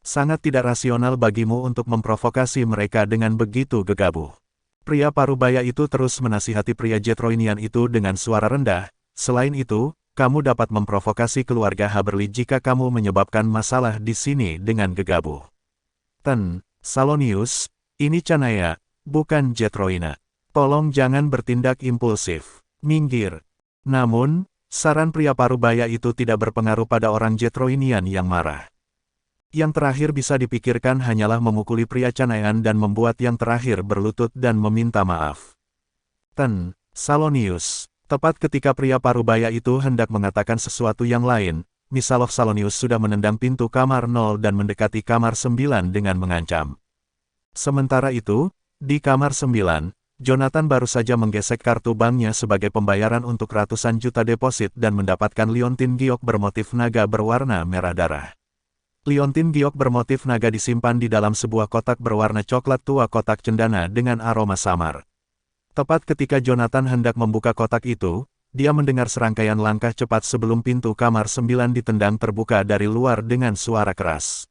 Sangat tidak rasional bagimu untuk memprovokasi mereka dengan begitu gegabah." Pria parubaya itu terus menasihati pria Jetroinian itu dengan suara rendah. "Selain itu, kamu dapat memprovokasi keluarga Haberly jika kamu menyebabkan masalah di sini dengan gegabah." Salonius, ini Canaya, bukan Jetroina. Tolong jangan bertindak impulsif. Minggir. Namun, saran pria parubaya itu tidak berpengaruh pada orang Jetroinian yang marah. Yang terakhir bisa dipikirkan hanyalah memukuli pria Canayan dan membuat yang terakhir berlutut dan meminta maaf. Salonius. Tepat ketika pria parubaya itu hendak mengatakan sesuatu yang lain, Misalov Salonius sudah menendang pintu kamar 0 dan mendekati kamar 9 dengan mengancam. Sementara itu, di kamar 9, Jonathan baru saja menggesek kartu banknya sebagai pembayaran untuk ratusan juta deposit dan mendapatkan liontin giok bermotif naga berwarna merah darah. Liontin giok bermotif naga disimpan di dalam sebuah kotak berwarna coklat tua, kotak cendana dengan aroma samar. Tepat ketika Jonathan hendak membuka kotak itu, dia mendengar serangkaian langkah cepat sebelum pintu kamar 9 ditendang terbuka dari luar dengan suara keras.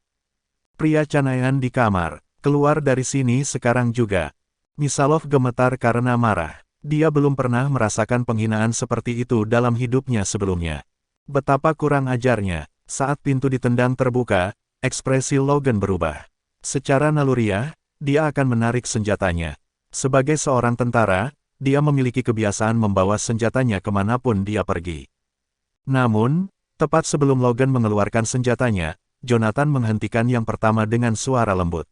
Pria Canayan di kamar, keluar dari sini sekarang juga. Misalov gemetar karena marah. Dia belum pernah merasakan penghinaan seperti itu dalam hidupnya sebelumnya. Betapa kurang ajarnya. Saat pintu ditendang terbuka, ekspresi Logan berubah. Secara naluriah, dia akan menarik senjatanya. Sebagai seorang tentara, dia memiliki kebiasaan membawa senjatanya kemanapun dia pergi. Namun, tepat sebelum Logan mengeluarkan senjatanya, Jonathan menghentikan yang pertama dengan suara lembut.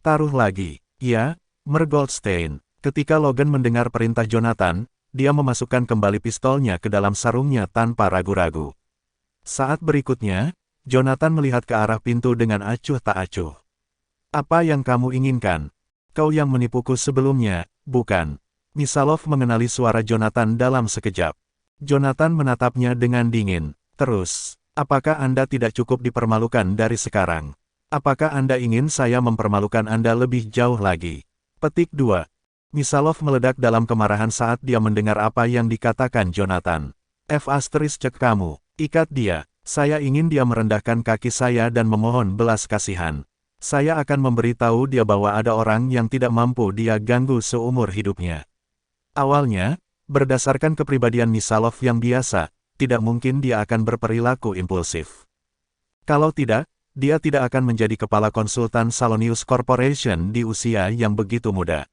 Taruh lagi, ya, Mergoldstein. Ketika Logan mendengar perintah Jonathan, dia memasukkan kembali pistolnya ke dalam sarungnya tanpa ragu-ragu. Saat berikutnya, Jonathan melihat ke arah pintu dengan acuh tak acuh. Apa yang kamu inginkan? Kau yang menipuku sebelumnya, bukan? Misalov mengenali suara Jonathan dalam sekejap. Jonathan menatapnya dengan dingin. Terus, apakah Anda tidak cukup dipermalukan dari sekarang? Apakah Anda ingin saya mempermalukan Anda lebih jauh lagi? Petik 2. Misalov meledak dalam kemarahan saat dia mendengar apa yang dikatakan Jonathan. Cek kamu, ikat dia. Saya ingin dia merendahkan kaki saya dan memohon belas kasihan. Saya akan memberitahu dia bahwa ada orang yang tidak mampu dia ganggu seumur hidupnya. Awalnya, berdasarkan kepribadian Misalov yang biasa, tidak mungkin dia akan berperilaku impulsif. Kalau tidak, dia tidak akan menjadi kepala konsultan Salonius Corporation di usia yang begitu muda.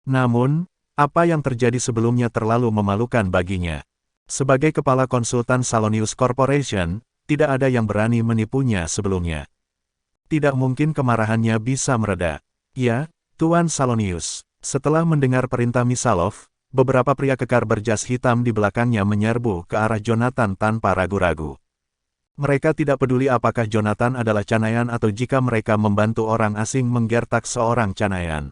Namun, apa yang terjadi sebelumnya terlalu memalukan baginya. Sebagai kepala konsultan Salonius Corporation, tidak ada yang berani menipunya sebelumnya. Tidak mungkin kemarahannya bisa mereda. Ya, Tuan Salonius. Setelah mendengar perintah Misalov, beberapa pria kekar berjas hitam di belakangnya menyerbu ke arah Jonathan tanpa ragu-ragu. Mereka tidak peduli apakah Jonathan adalah Canayan atau jika mereka membantu orang asing menggertak seorang Canayan.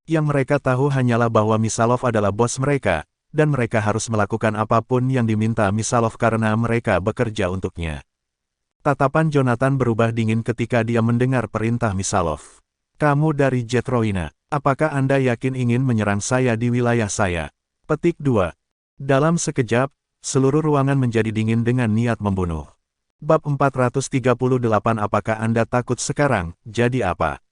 Yang mereka tahu hanyalah bahwa Misalov adalah bos mereka, dan mereka harus melakukan apapun yang diminta Misalov karena mereka bekerja untuknya. Tatapan Jonathan berubah dingin ketika dia mendengar perintah Misalov. Kamu dari Jetroina, apakah Anda yakin ingin menyerang saya di wilayah saya? Petik 2. Dalam sekejap, seluruh ruangan menjadi dingin dengan niat membunuh. Bab 438. Apakah Anda takut sekarang, jadi apa?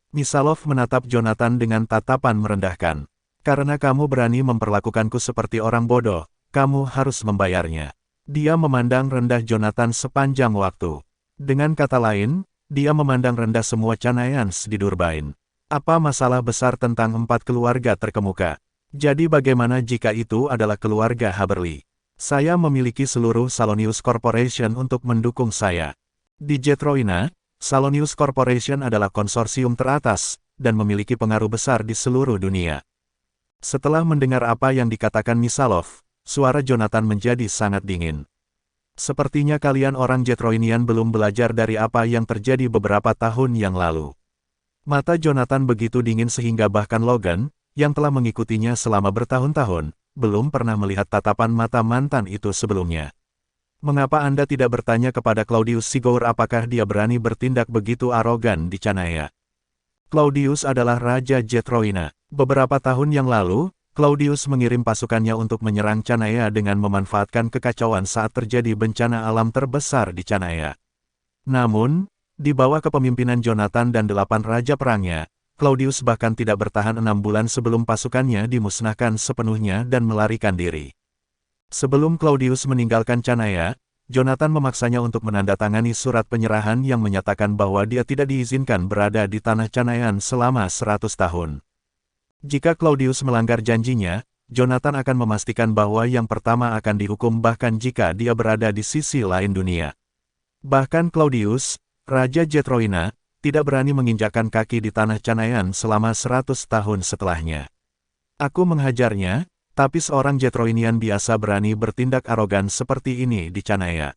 Misalov menatap Jonathan dengan tatapan merendahkan. Karena kamu berani memperlakukanku seperti orang bodoh, kamu harus membayarnya. Dia memandang rendah Jonathan sepanjang waktu. Dengan kata lain, dia memandang rendah semua Canayans di Durbain. Apa masalah besar tentang 4 keluarga terkemuka? Jadi bagaimana jika itu adalah keluarga Haberli? Saya memiliki seluruh Salonius Corporation untuk mendukung saya. Di Jetroina, Salonius Corporation adalah konsorsium teratas, dan memiliki pengaruh besar di seluruh dunia. Setelah mendengar apa yang dikatakan Misalov, suara Jonathan menjadi sangat dingin. Sepertinya kalian orang Jetroinian belum belajar dari apa yang terjadi beberapa tahun yang lalu. Mata Jonathan begitu dingin sehingga bahkan Logan, yang telah mengikutinya selama bertahun-tahun, belum pernah melihat tatapan mata mantan itu sebelumnya. Mengapa Anda tidak bertanya kepada Claudius Sigour apakah dia berani bertindak begitu arogan di Canaya? Claudius adalah Raja Jetroina. Beberapa tahun yang lalu, Claudius mengirim pasukannya untuk menyerang Canaya dengan memanfaatkan kekacauan saat terjadi bencana alam terbesar di Canaya. Namun, di bawah kepemimpinan Jonathan dan 8 raja perangnya, Claudius bahkan tidak bertahan 6 bulan sebelum pasukannya dimusnahkan sepenuhnya dan melarikan diri. Sebelum Claudius meninggalkan Canaya, Jonathan memaksanya untuk menandatangani surat penyerahan yang menyatakan bahwa dia tidak diizinkan berada di tanah Canaan selama 100 tahun. Jika Claudius melanggar janjinya, Jonathan akan memastikan bahwa yang pertama akan dihukum bahkan jika dia berada di sisi lain dunia. Bahkan Claudius, Raja Jetroina, tidak berani menginjakkan kaki di tanah Canaan selama 100 tahun setelahnya. Aku menghajarnya, tapi seorang Jetroinian biasa berani bertindak arogan seperti ini di Canea.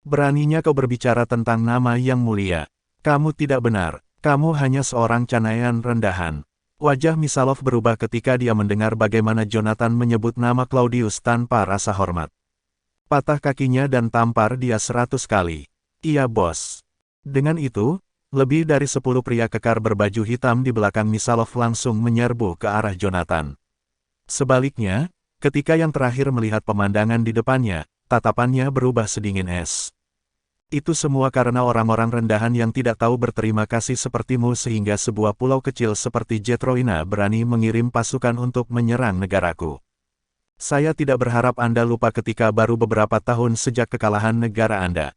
Beraninya kau berbicara tentang nama yang mulia. Kamu tidak benar, kamu hanya seorang Canean rendahan. Wajah Misalov berubah ketika dia mendengar bagaimana Jonathan menyebut nama Claudius tanpa rasa hormat. Patah kakinya dan tampar dia 100 kali. Iya bos. Dengan itu, lebih dari 10 pria kekar berbaju hitam di belakang Misalov langsung menyerbu ke arah Jonathan. Sebaliknya, ketika yang terakhir melihat pemandangan di depannya, tatapannya berubah sedingin es. Itu semua karena orang-orang rendahan yang tidak tahu berterima kasih sepertimu sehingga sebuah pulau kecil seperti Jetroina berani mengirim pasukan untuk menyerang negaraku. Saya tidak berharap Anda lupa ketika baru beberapa tahun sejak kekalahan negara Anda.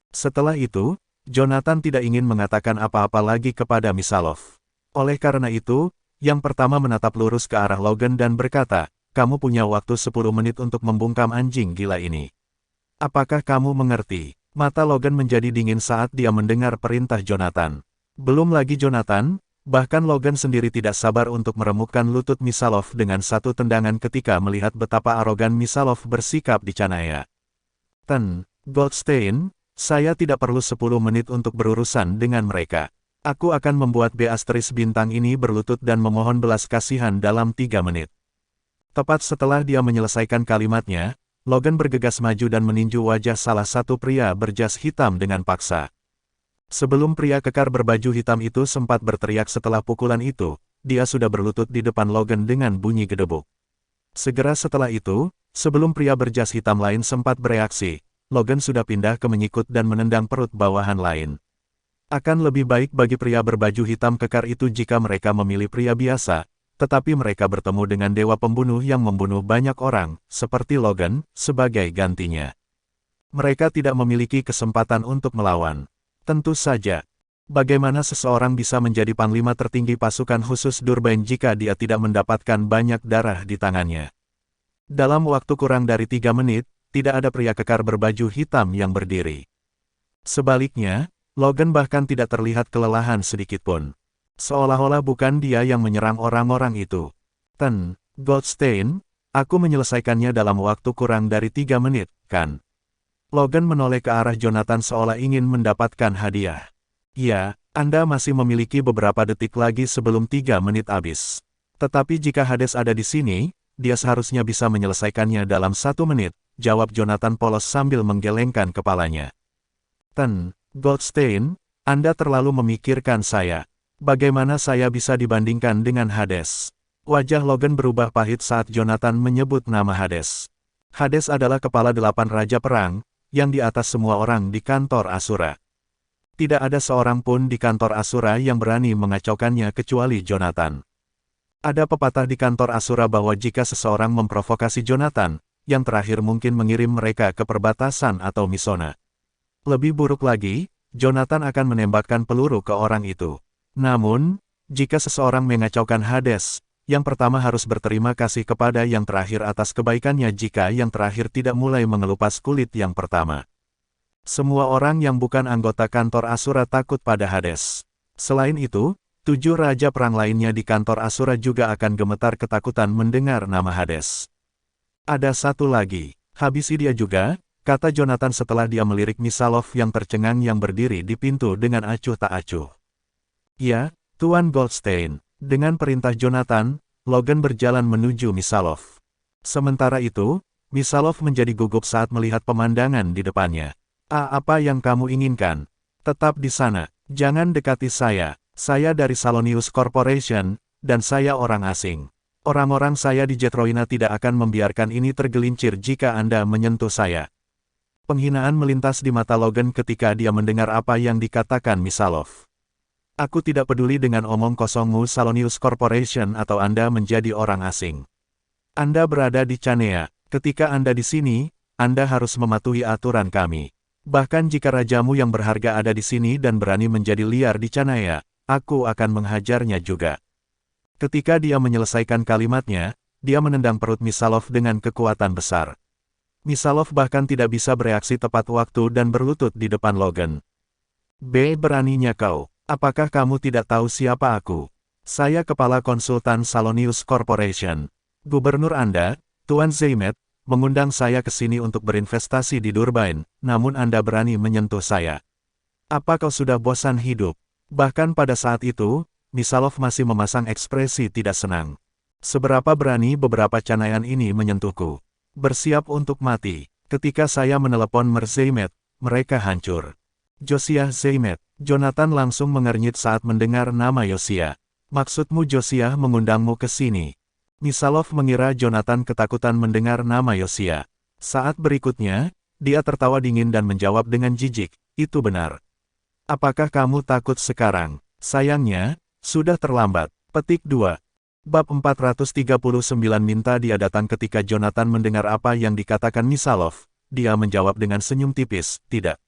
Setelah itu, Jonathan tidak ingin mengatakan apa-apa lagi kepada Misalov. Oleh karena itu, yang pertama menatap lurus ke arah Logan dan berkata, kamu punya waktu 10 menit untuk membungkam anjing gila ini. Apakah kamu mengerti? Mata Logan menjadi dingin saat dia mendengar perintah Jonathan. Belum lagi Jonathan, bahkan Logan sendiri tidak sabar untuk meremukkan lutut Misalov dengan satu tendangan ketika melihat betapa arogan Misalov bersikap di Canea. Goldstein, saya tidak perlu 10 menit untuk berurusan dengan mereka. Aku akan membuat Beatrice bintang ini berlutut dan memohon belas kasihan dalam 3 menit. Tepat setelah dia menyelesaikan kalimatnya, Logan bergegas maju dan meninju wajah salah satu pria berjas hitam dengan paksa. Sebelum pria kekar berbaju hitam itu sempat berteriak setelah pukulan itu, dia sudah berlutut di depan Logan dengan bunyi gedebuk. Segera setelah itu, sebelum pria berjas hitam lain sempat bereaksi, Logan sudah pindah ke menyikut dan menendang perut bawahan lain. Akan lebih baik bagi pria berbaju hitam kekar itu jika mereka memilih pria biasa, tetapi mereka bertemu dengan dewa pembunuh yang membunuh banyak orang, seperti Logan, sebagai gantinya. Mereka tidak memiliki kesempatan untuk melawan. Tentu saja, bagaimana seseorang bisa menjadi panglima tertinggi pasukan khusus Durban jika dia tidak mendapatkan banyak darah di tangannya? Dalam waktu kurang dari 3 menit, tidak ada pria kekar berbaju hitam yang berdiri. Sebaliknya, Logan bahkan tidak terlihat kelelahan sedikitpun. Seolah-olah bukan dia yang menyerang orang-orang itu. Goldstein, aku menyelesaikannya dalam waktu kurang dari 3 menit, kan? Logan menoleh ke arah Jonathan seolah ingin mendapatkan hadiah. Ya, Anda masih memiliki beberapa detik lagi sebelum 3 menit habis. Tetapi jika Hades ada di sini, dia seharusnya bisa menyelesaikannya dalam 1 menit, jawab Jonathan polos sambil menggelengkan kepalanya. Goldstein, Anda terlalu memikirkan saya. Bagaimana saya bisa dibandingkan dengan Hades? Wajah Logan berubah pahit saat Jonathan menyebut nama Hades. Hades adalah kepala 8 raja perang, yang di atas semua orang di kantor Asura. Tidak ada seorang pun di kantor Asura yang berani mengacaukannya kecuali Jonathan. Ada pepatah di kantor Asura bahwa jika seseorang memprovokasi Jonathan, yang terakhir mungkin mengirim mereka ke perbatasan atau Misona. Lebih buruk lagi, Jonathan akan menembakkan peluru ke orang itu. Namun, jika seseorang mengacaukan Hades, yang pertama harus berterima kasih kepada yang terakhir atas kebaikannya jika yang terakhir tidak mulai mengelupas kulit yang pertama. Semua orang yang bukan anggota kantor Asura takut pada Hades. Selain itu, 7 raja perang lainnya di kantor Asura juga akan gemetar ketakutan mendengar nama Hades. Ada satu lagi, habisi dia juga, kata Jonathan setelah dia melirik Misalov yang tercengang yang berdiri di pintu dengan acuh tak acuh. Ya, Tuan Goldstein. Dengan perintah Jonathan, Logan berjalan menuju Misalov. Sementara itu, Misalov menjadi gugup saat melihat pemandangan di depannya. Apa yang kamu inginkan? Tetap di sana, jangan dekati saya. Saya dari Salonius Corporation, dan saya orang asing. Orang-orang saya di Jetroina tidak akan membiarkan ini tergelincir jika Anda menyentuh saya. Penghinaan melintas di mata Logan ketika dia mendengar apa yang dikatakan Misalov. Aku tidak peduli dengan omong kosongmu Salonius Corporation atau Anda menjadi orang asing. Anda berada di Canea. Ketika Anda di sini, Anda harus mematuhi aturan kami. Bahkan jika rajamu yang berharga ada di sini dan berani menjadi liar di Canaya, aku akan menghajarnya juga." Ketika dia menyelesaikan kalimatnya, dia menendang perut Misalov dengan kekuatan besar. Misalov bahkan tidak bisa bereaksi tepat waktu dan berlutut di depan Logan. Beraninya kau. Apakah kamu tidak tahu siapa aku? Saya kepala konsultan Salonius Corporation. Gubernur Anda, Tuan Zaymet, mengundang saya ke sini untuk berinvestasi di Durbain, namun Anda berani menyentuh saya. Apa kau sudah bosan hidup? Bahkan pada saat itu, Misalov masih memasang ekspresi tidak senang. Seberapa berani beberapa Canayan ini menyentuhku? Bersiap untuk mati. Ketika saya menelepon Zaymet, mereka hancur. Josiah Zaymet. Jonathan langsung mengernyit saat mendengar nama Josiah. Maksudmu Josiah mengundangmu ke sini? Misalov mengira Jonathan ketakutan mendengar nama Josiah. Saat berikutnya, dia tertawa dingin dan menjawab dengan jijik, "Itu benar. Apakah kamu takut sekarang?" Sayangnya, sudah terlambat. Petik 2. Bab 439 minta dia datang ketika Jonathan mendengar apa yang dikatakan Misalov. Dia menjawab dengan senyum tipis, "Tidak.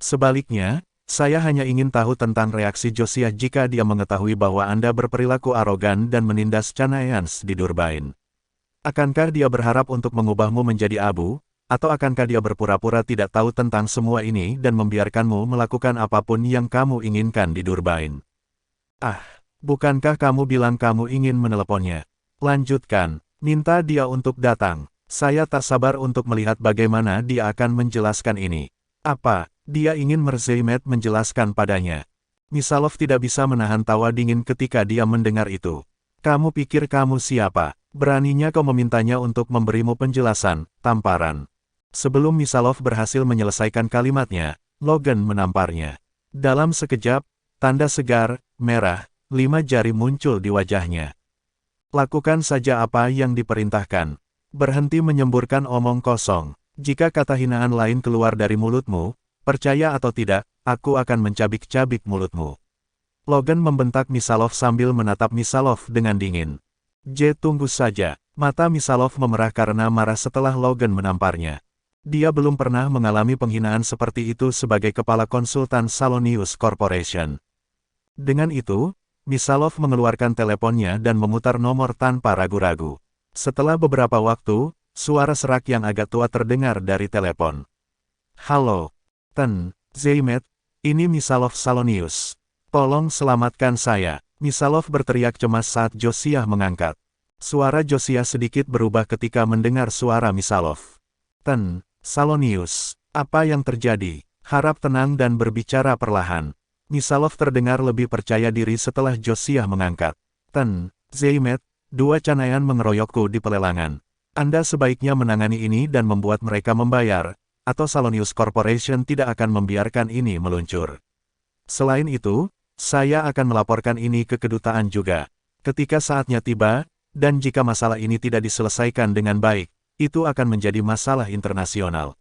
Sebaliknya, saya hanya ingin tahu tentang reaksi Josiah jika dia mengetahui bahwa Anda berperilaku arogan dan menindas Canayans di Durbain. Akankah dia berharap untuk mengubahmu menjadi abu, atau akankah dia berpura-pura tidak tahu tentang semua ini dan membiarkanmu melakukan apapun yang kamu inginkan di Durbain?" "Ah, bukankah kamu bilang kamu ingin meneleponnya? Lanjutkan, minta dia untuk datang. Saya tak sabar untuk melihat bagaimana dia akan menjelaskan ini." "Apa?" Dia ingin Zaymet menjelaskan padanya. Misalov tidak bisa menahan tawa dingin ketika dia mendengar itu. "Kamu pikir kamu siapa? Beraninya kau memintanya untuk memberimu penjelasan, tamparan." Sebelum Misalov berhasil menyelesaikan kalimatnya, Logan menamparnya. Dalam sekejap, tanda segar, merah, 5 jari muncul di wajahnya. "Lakukan saja apa yang diperintahkan. Berhenti menyemburkan omong kosong. Jika kata hinaan lain keluar dari mulutmu, percaya atau tidak, aku akan mencabik-cabik mulutmu." Logan membentak Misalov sambil menatap Misalov dengan dingin. Tunggu saja." Mata Misalov memerah karena marah setelah Logan menamparnya. Dia belum pernah mengalami penghinaan seperti itu sebagai kepala konsultan Salonius Corporation. Dengan itu, Misalov mengeluarkan teleponnya dan memutar nomor tanpa ragu-ragu. Setelah beberapa waktu, suara serak yang agak tua terdengar dari telepon. "Halo, Zaymet, ini Misalov Salonius. Tolong selamatkan saya." Misalov berteriak cemas saat Josiah mengangkat. Suara Josiah sedikit berubah ketika mendengar suara Misalov. "Salonius, apa yang terjadi? Harap tenang dan berbicara perlahan." Misalov terdengar lebih percaya diri setelah Josiah mengangkat. Zaymet, 2 Canayan mengeroyokku di pelelangan. Anda sebaiknya menangani ini dan membuat mereka membayar, atau Salonius Corporation tidak akan membiarkan ini meluncur. Selain itu, saya akan melaporkan ini ke kedutaan juga. Ketika saatnya tiba, dan jika masalah ini tidak diselesaikan dengan baik, itu akan menjadi masalah internasional.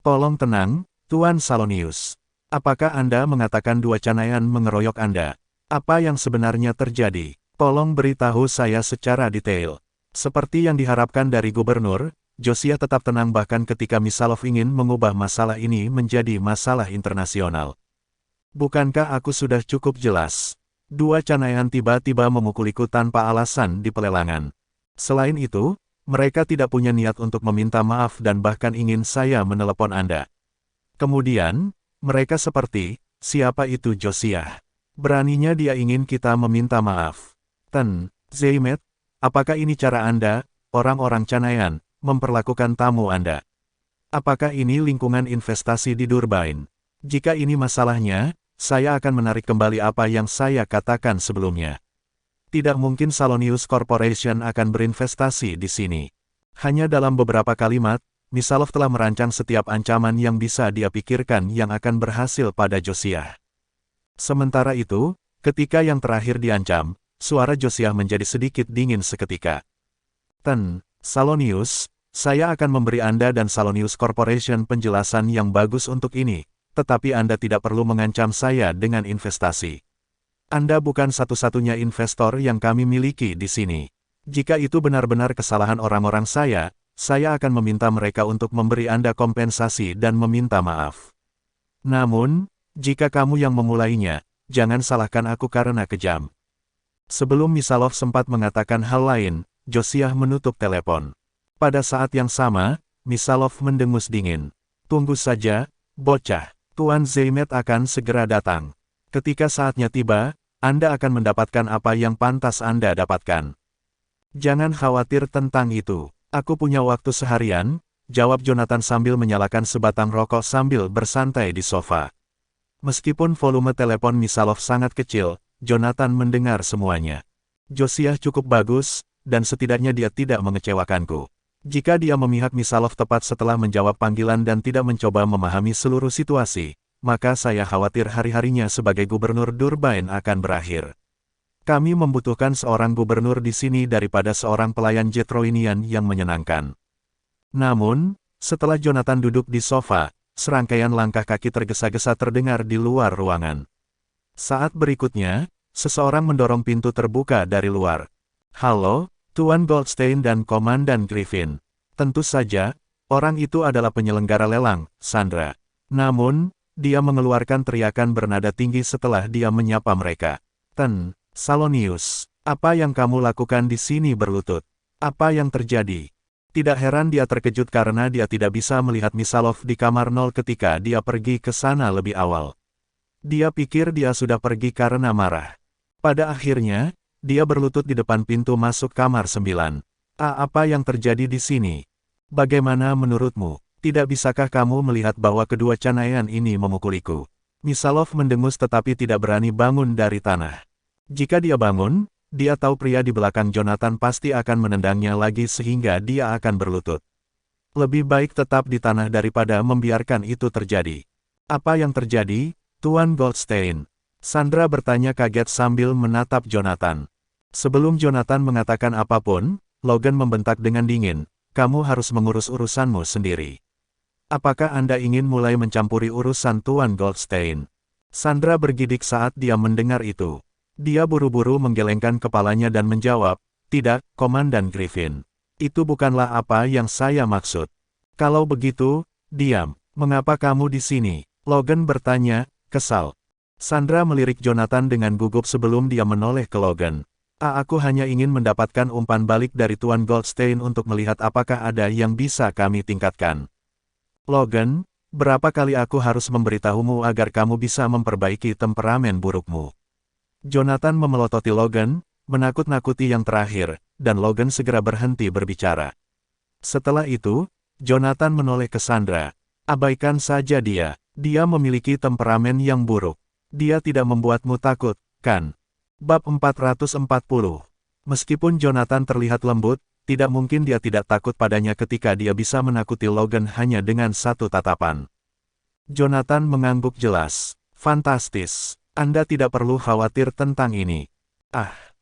Tolong tenang, Tuan Salonius. Apakah Anda mengatakan 2 Canayan mengeroyok Anda? Apa yang sebenarnya terjadi? Tolong beritahu saya secara detail. Seperti yang diharapkan dari gubernur, Josiah tetap tenang bahkan ketika Misalov ingin mengubah masalah ini menjadi masalah internasional. "Bukankah aku sudah cukup jelas? 2 Canayan tiba-tiba memukuliku tanpa alasan di pelelangan. Selain itu, mereka tidak punya niat untuk meminta maaf dan bahkan ingin saya menelepon Anda. Kemudian, mereka seperti, siapa itu Josiah? Beraninya dia ingin kita meminta maaf. Zaymet, apakah ini cara Anda, orang-orang Canayan, memperlakukan tamu Anda? Apakah ini lingkungan investasi di Durbain? Jika ini masalahnya, saya akan menarik kembali apa yang saya katakan sebelumnya. Tidak mungkin Salonius Corporation akan berinvestasi di sini." Hanya dalam beberapa kalimat, Misalov telah merancang setiap ancaman yang bisa dia pikirkan yang akan berhasil pada Josiah. Sementara itu, ketika yang terakhir diancam, suara Josiah menjadi sedikit dingin seketika. "Salonius, saya akan memberi Anda dan Salonius Corporation penjelasan yang bagus untuk ini, tetapi Anda tidak perlu mengancam saya dengan investasi. Anda bukan satu-satunya investor yang kami miliki di sini. Jika itu benar-benar kesalahan orang-orang saya saya akan meminta mereka untuk memberi Anda kompensasi dan meminta maaf. Namun, jika kamu yang memulainya, jangan salahkan aku karena kejam. Sebelum Misalov sempat mengatakan hal lain, Josiah menutup telepon. Pada saat yang sama, Misalov mendengus dingin. Tunggu saja, bocah. Tuan Zeymet akan segera datang. Ketika saatnya tiba, Anda akan mendapatkan apa yang pantas Anda dapatkan. Jangan khawatir tentang itu. Aku punya waktu seharian, jawab Jonathan sambil menyalakan sebatang rokok sambil bersantai di sofa. Meskipun volume telepon Misalov sangat kecil, Jonathan mendengar semuanya. Josiah cukup bagus, dan setidaknya dia tidak mengecewakanku. Jika dia memihak Misalov tepat setelah menjawab panggilan dan tidak mencoba memahami seluruh situasi, maka saya khawatir hari-harinya sebagai gubernur Durbain akan berakhir. Kami membutuhkan seorang gubernur di sini daripada seorang pelayan Jetroinian yang menyenangkan. Namun, setelah Jonathan duduk di sofa, serangkaian langkah kaki tergesa-gesa terdengar di luar ruangan. Saat berikutnya, seseorang mendorong pintu terbuka dari luar. Halo, Tuan Goldstein dan Komandan Griffin. Tentu saja, orang itu adalah penyelenggara lelang, Sandra. Namun, dia mengeluarkan teriakan bernada tinggi setelah dia menyapa mereka. Salonius, apa yang kamu lakukan di sini berlutut? Apa yang terjadi? Tidak heran dia terkejut karena dia tidak bisa melihat Misalov di kamar 0 ketika dia pergi ke sana lebih awal. Dia pikir dia sudah pergi karena marah. Pada akhirnya, dia berlutut di depan pintu masuk kamar 9. Apa yang terjadi di sini? Bagaimana menurutmu? Tidak bisakah kamu melihat bahwa kedua canayan ini memukuliku? Misalov mendengus tetapi tidak berani bangun dari tanah. Jika dia bangun, dia tahu pria di belakang Jonathan pasti akan menendangnya lagi sehingga dia akan berlutut. Lebih baik tetap di tanah daripada membiarkan itu terjadi. Apa yang terjadi, Tuan Goldstein? Sandra bertanya kaget sambil menatap Jonathan. Sebelum Jonathan mengatakan apapun, Logan membentak dengan dingin, kamu harus mengurus urusanmu sendiri. Apakah Anda ingin mulai mencampuri urusan Tuan Goldstein? Sandra bergidik saat dia mendengar itu. Dia buru-buru menggelengkan kepalanya dan menjawab, tidak, Komandan Griffin. Itu bukanlah apa yang saya maksud. Kalau begitu, diam. Mengapa kamu di sini? Logan bertanya, kesal. Sandra melirik Jonathan dengan gugup sebelum dia menoleh ke Logan. Aku hanya ingin mendapatkan umpan balik dari Tuan Goldstein untuk melihat apakah ada yang bisa kami tingkatkan. Logan, berapa kali aku harus memberitahumu agar kamu bisa memperbaiki temperamen burukmu? Jonathan memelototi Logan, menakut-nakuti yang terakhir, dan Logan segera berhenti berbicara. Setelah itu, Jonathan menoleh ke Sandra. Abaikan saja dia. Dia memiliki temperamen yang buruk. Dia tidak membuatmu takut, kan? Bab 440. Meskipun Jonathan terlihat lembut, tidak mungkin dia tidak takut padanya ketika dia bisa menakuti Logan hanya dengan satu tatapan. Jonathan mengangguk jelas. Fantastis. Anda tidak perlu khawatir tentang ini.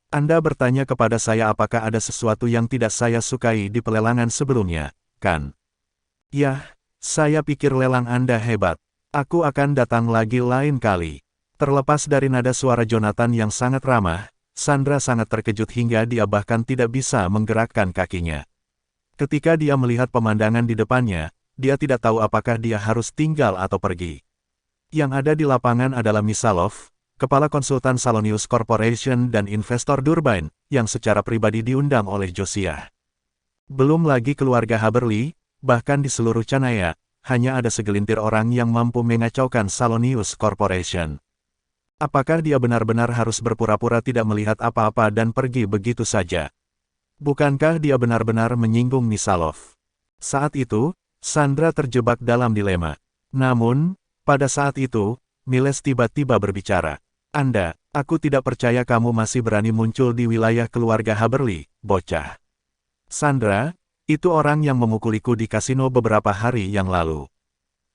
Anda bertanya kepada saya apakah ada sesuatu yang tidak saya sukai di pelelangan sebelumnya, kan? Yah, saya pikir lelang Anda hebat. Aku akan datang lagi lain kali. Terlepas dari nada suara Jonathan yang sangat ramah, Sandra sangat terkejut hingga dia bahkan tidak bisa menggerakkan kakinya. Ketika dia melihat pemandangan di depannya, dia tidak tahu apakah dia harus tinggal atau pergi. Yang ada di lapangan adalah Misalov, kepala konsultan Salonius Corporation dan investor Durbain, yang secara pribadi diundang oleh Josiah. Belum lagi keluarga Haberly, bahkan di seluruh Canaya, hanya ada segelintir orang yang mampu mengacaukan Salonius Corporation. Apakah dia benar-benar harus berpura-pura tidak melihat apa-apa dan pergi begitu saja? Bukankah dia benar-benar menyinggung Misalov? Saat itu, Sandra terjebak dalam dilema. Namun, pada saat itu, Miles tiba-tiba berbicara. Aku tidak percaya kamu masih berani muncul di wilayah keluarga Haberly, bocah. Sandra, itu orang yang memukuliku di kasino beberapa hari yang lalu.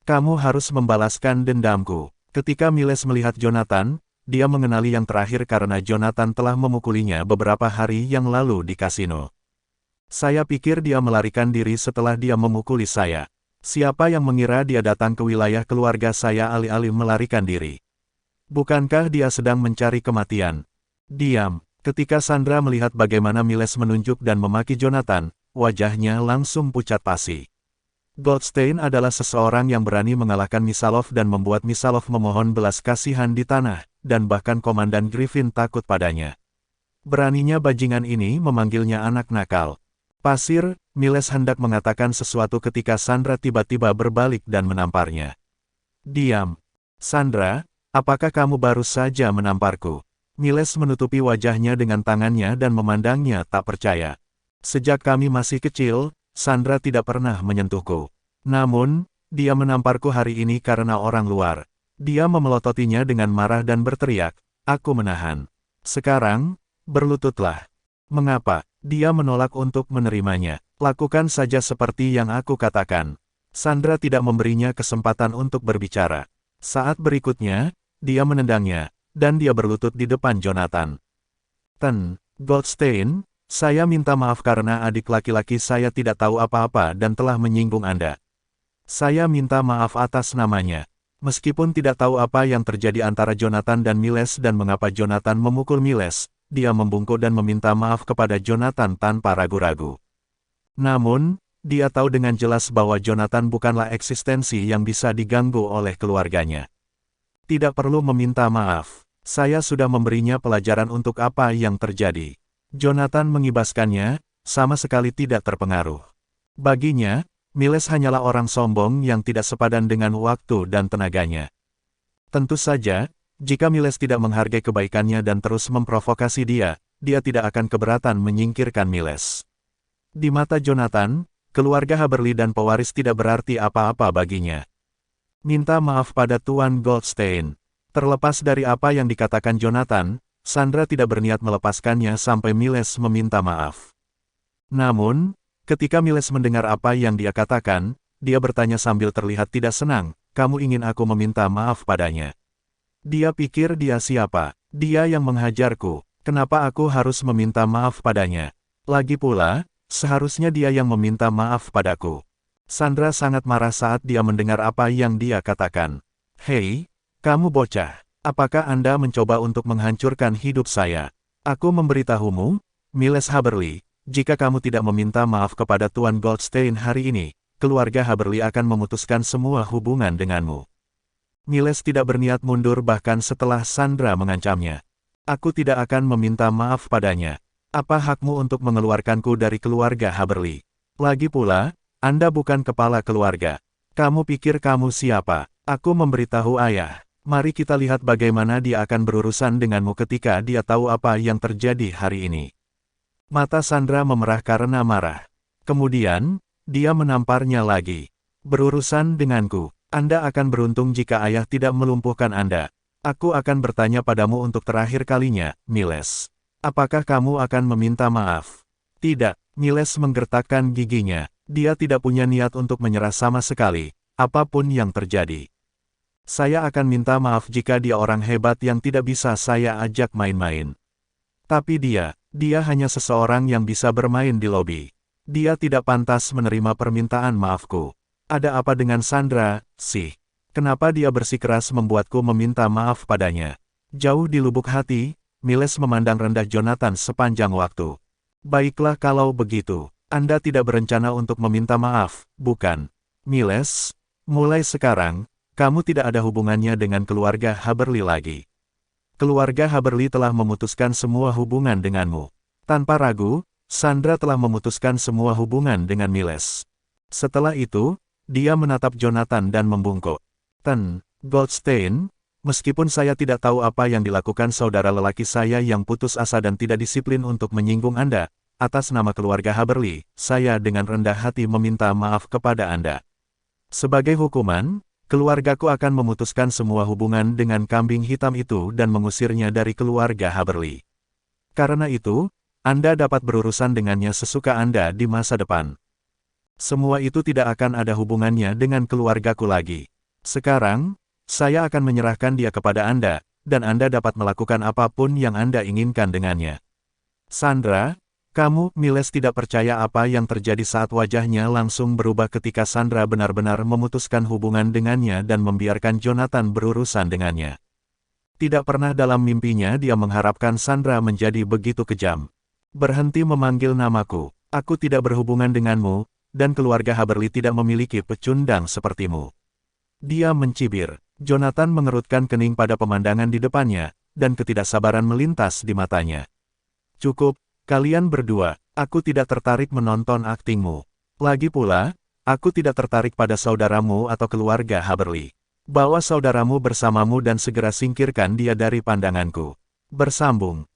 Kamu harus membalaskan dendamku. Ketika Miles melihat Jonathan, dia mengenali yang terakhir karena Jonathan telah memukulinya beberapa hari yang lalu di kasino. Saya pikir dia melarikan diri setelah dia memukuli saya. Siapa yang mengira dia datang ke wilayah keluarga saya alih-alih melarikan diri? Bukankah dia sedang mencari kematian? Diam. Ketika Sandra melihat bagaimana Miles menunjuk dan memaki Jonathan, wajahnya langsung pucat pasi. Goldstein adalah seseorang yang berani mengalahkan Misalov dan membuat Misalov memohon belas kasihan di tanah, dan bahkan Komandan Griffin takut padanya. Beraninya bajingan ini memanggilnya anak nakal. Pasir, Miles hendak mengatakan sesuatu ketika Sandra tiba-tiba berbalik dan menamparnya. Diam. Sandra, apakah kamu baru saja menamparku? Miles menutupi wajahnya dengan tangannya dan memandangnya tak percaya. Sejak kami masih kecil, Sandra tidak pernah menyentuhku. Namun, dia menamparku hari ini karena orang luar. Dia memelototinya dengan marah dan berteriak, aku menahan. Sekarang, berlututlah. Mengapa? Dia menolak untuk menerimanya. Lakukan saja seperti yang aku katakan. Sandra tidak memberinya kesempatan untuk berbicara. Saat berikutnya, dia menendangnya, dan dia berlutut di depan Jonathan. Goldstein, saya minta maaf karena adik laki-laki saya tidak tahu apa-apa dan telah menyinggung Anda. Saya minta maaf atas namanya. Meskipun tidak tahu apa yang terjadi antara Jonathan dan Miles dan mengapa Jonathan memukul Miles, dia membungkuk dan meminta maaf kepada Jonathan tanpa ragu-ragu. Namun, dia tahu dengan jelas bahwa Jonathan bukanlah eksistensi yang bisa diganggu oleh keluarganya. Tidak perlu meminta maaf. Saya sudah memberinya pelajaran untuk apa yang terjadi. Jonathan mengibaskannya, sama sekali tidak terpengaruh. Baginya, Miles hanyalah orang sombong yang tidak sepadan dengan waktu dan tenaganya. Tentu saja, jika Miles tidak menghargai kebaikannya dan terus memprovokasi dia tidak akan keberatan menyingkirkan Miles. Di mata Jonathan, keluarga Haberly dan pewaris tidak berarti apa-apa baginya. Minta maaf pada Tuan Goldstein. Terlepas dari apa yang dikatakan Jonathan, Sandra tidak berniat melepaskannya sampai Miles meminta maaf. Namun, ketika Miles mendengar apa yang dia katakan, dia bertanya sambil terlihat tidak senang, kamu ingin aku meminta maaf padanya? Dia pikir dia siapa? Dia yang menghajarku, kenapa aku harus meminta maaf padanya? Lagi pula, seharusnya dia yang meminta maaf padaku. Sandra sangat marah saat dia mendengar apa yang dia katakan. Hei, kamu bocah. Apakah Anda mencoba untuk menghancurkan hidup saya? Aku memberitahumu, Miles Haberly, jika kamu tidak meminta maaf kepada Tuan Goldstein hari ini, keluarga Haberly akan memutuskan semua hubungan denganmu. Miles tidak berniat mundur bahkan setelah Sandra mengancamnya. Aku tidak akan meminta maaf padanya. Apa hakmu untuk mengeluarkanku dari keluarga Haberly? Lagi pula, Anda bukan kepala keluarga. Kamu pikir kamu siapa? Aku memberitahu ayah. Mari kita lihat bagaimana dia akan berurusan denganmu ketika dia tahu apa yang terjadi hari ini. Mata Sandra memerah karena marah. Kemudian, dia menamparnya lagi. Berurusan denganku. Anda akan beruntung jika ayah tidak melumpuhkan Anda. Aku akan bertanya padamu untuk terakhir kalinya, Miles. Apakah kamu akan meminta maaf? Tidak, Miles menggertakkan giginya. Dia tidak punya niat untuk menyerah sama sekali, apapun yang terjadi. Saya akan minta maaf jika dia orang hebat yang tidak bisa saya ajak main-main. Tapi dia hanya seseorang yang bisa bermain di lobi. Dia tidak pantas menerima permintaan maafku. Ada apa dengan Sandra, sih? Kenapa dia bersikeras membuatku meminta maaf padanya? Jauh di lubuk hati, Miles memandang rendah Jonathan sepanjang waktu. Baiklah kalau begitu, Anda tidak berencana untuk meminta maaf, bukan? Miles, mulai sekarang, kamu tidak ada hubungannya dengan keluarga Haberly lagi. Keluarga Haberly telah memutuskan semua hubungan denganmu. Tanpa ragu, Sandra telah memutuskan semua hubungan dengan Miles. Setelah itu, dia menatap Jonathan dan membungkuk. Goldstein, meskipun saya tidak tahu apa yang dilakukan saudara lelaki saya yang putus asa dan tidak disiplin untuk menyinggung Anda, atas nama keluarga Haberly, saya dengan rendah hati meminta maaf kepada Anda. Sebagai hukuman, keluargaku akan memutuskan semua hubungan dengan kambing hitam itu dan mengusirnya dari keluarga Haberly. Karena itu, Anda dapat berurusan dengannya sesuka Anda di masa depan. Semua itu tidak akan ada hubungannya dengan keluargaku lagi. Sekarang, saya akan menyerahkan dia kepada Anda, dan Anda dapat melakukan apapun yang Anda inginkan dengannya. Sandra, kamu, Miles tidak percaya apa yang terjadi saat wajahnya langsung berubah ketika Sandra benar-benar memutuskan hubungan dengannya dan membiarkan Jonathan berurusan dengannya. Tidak pernah dalam mimpinya dia mengharapkan Sandra menjadi begitu kejam. Berhenti memanggil namaku. Aku tidak berhubungan denganmu, dan keluarga Haberly tidak memiliki pecundang sepertimu. Dia mencibir. Jonathan mengerutkan kening pada pemandangan di depannya, dan ketidaksabaran melintas di matanya. Cukup, kalian berdua, aku tidak tertarik menonton aktingmu. Lagi pula, aku tidak tertarik pada saudaramu atau keluarga Haberly. Bawa saudaramu bersamamu dan segera singkirkan dia dari pandanganku. Bersambung.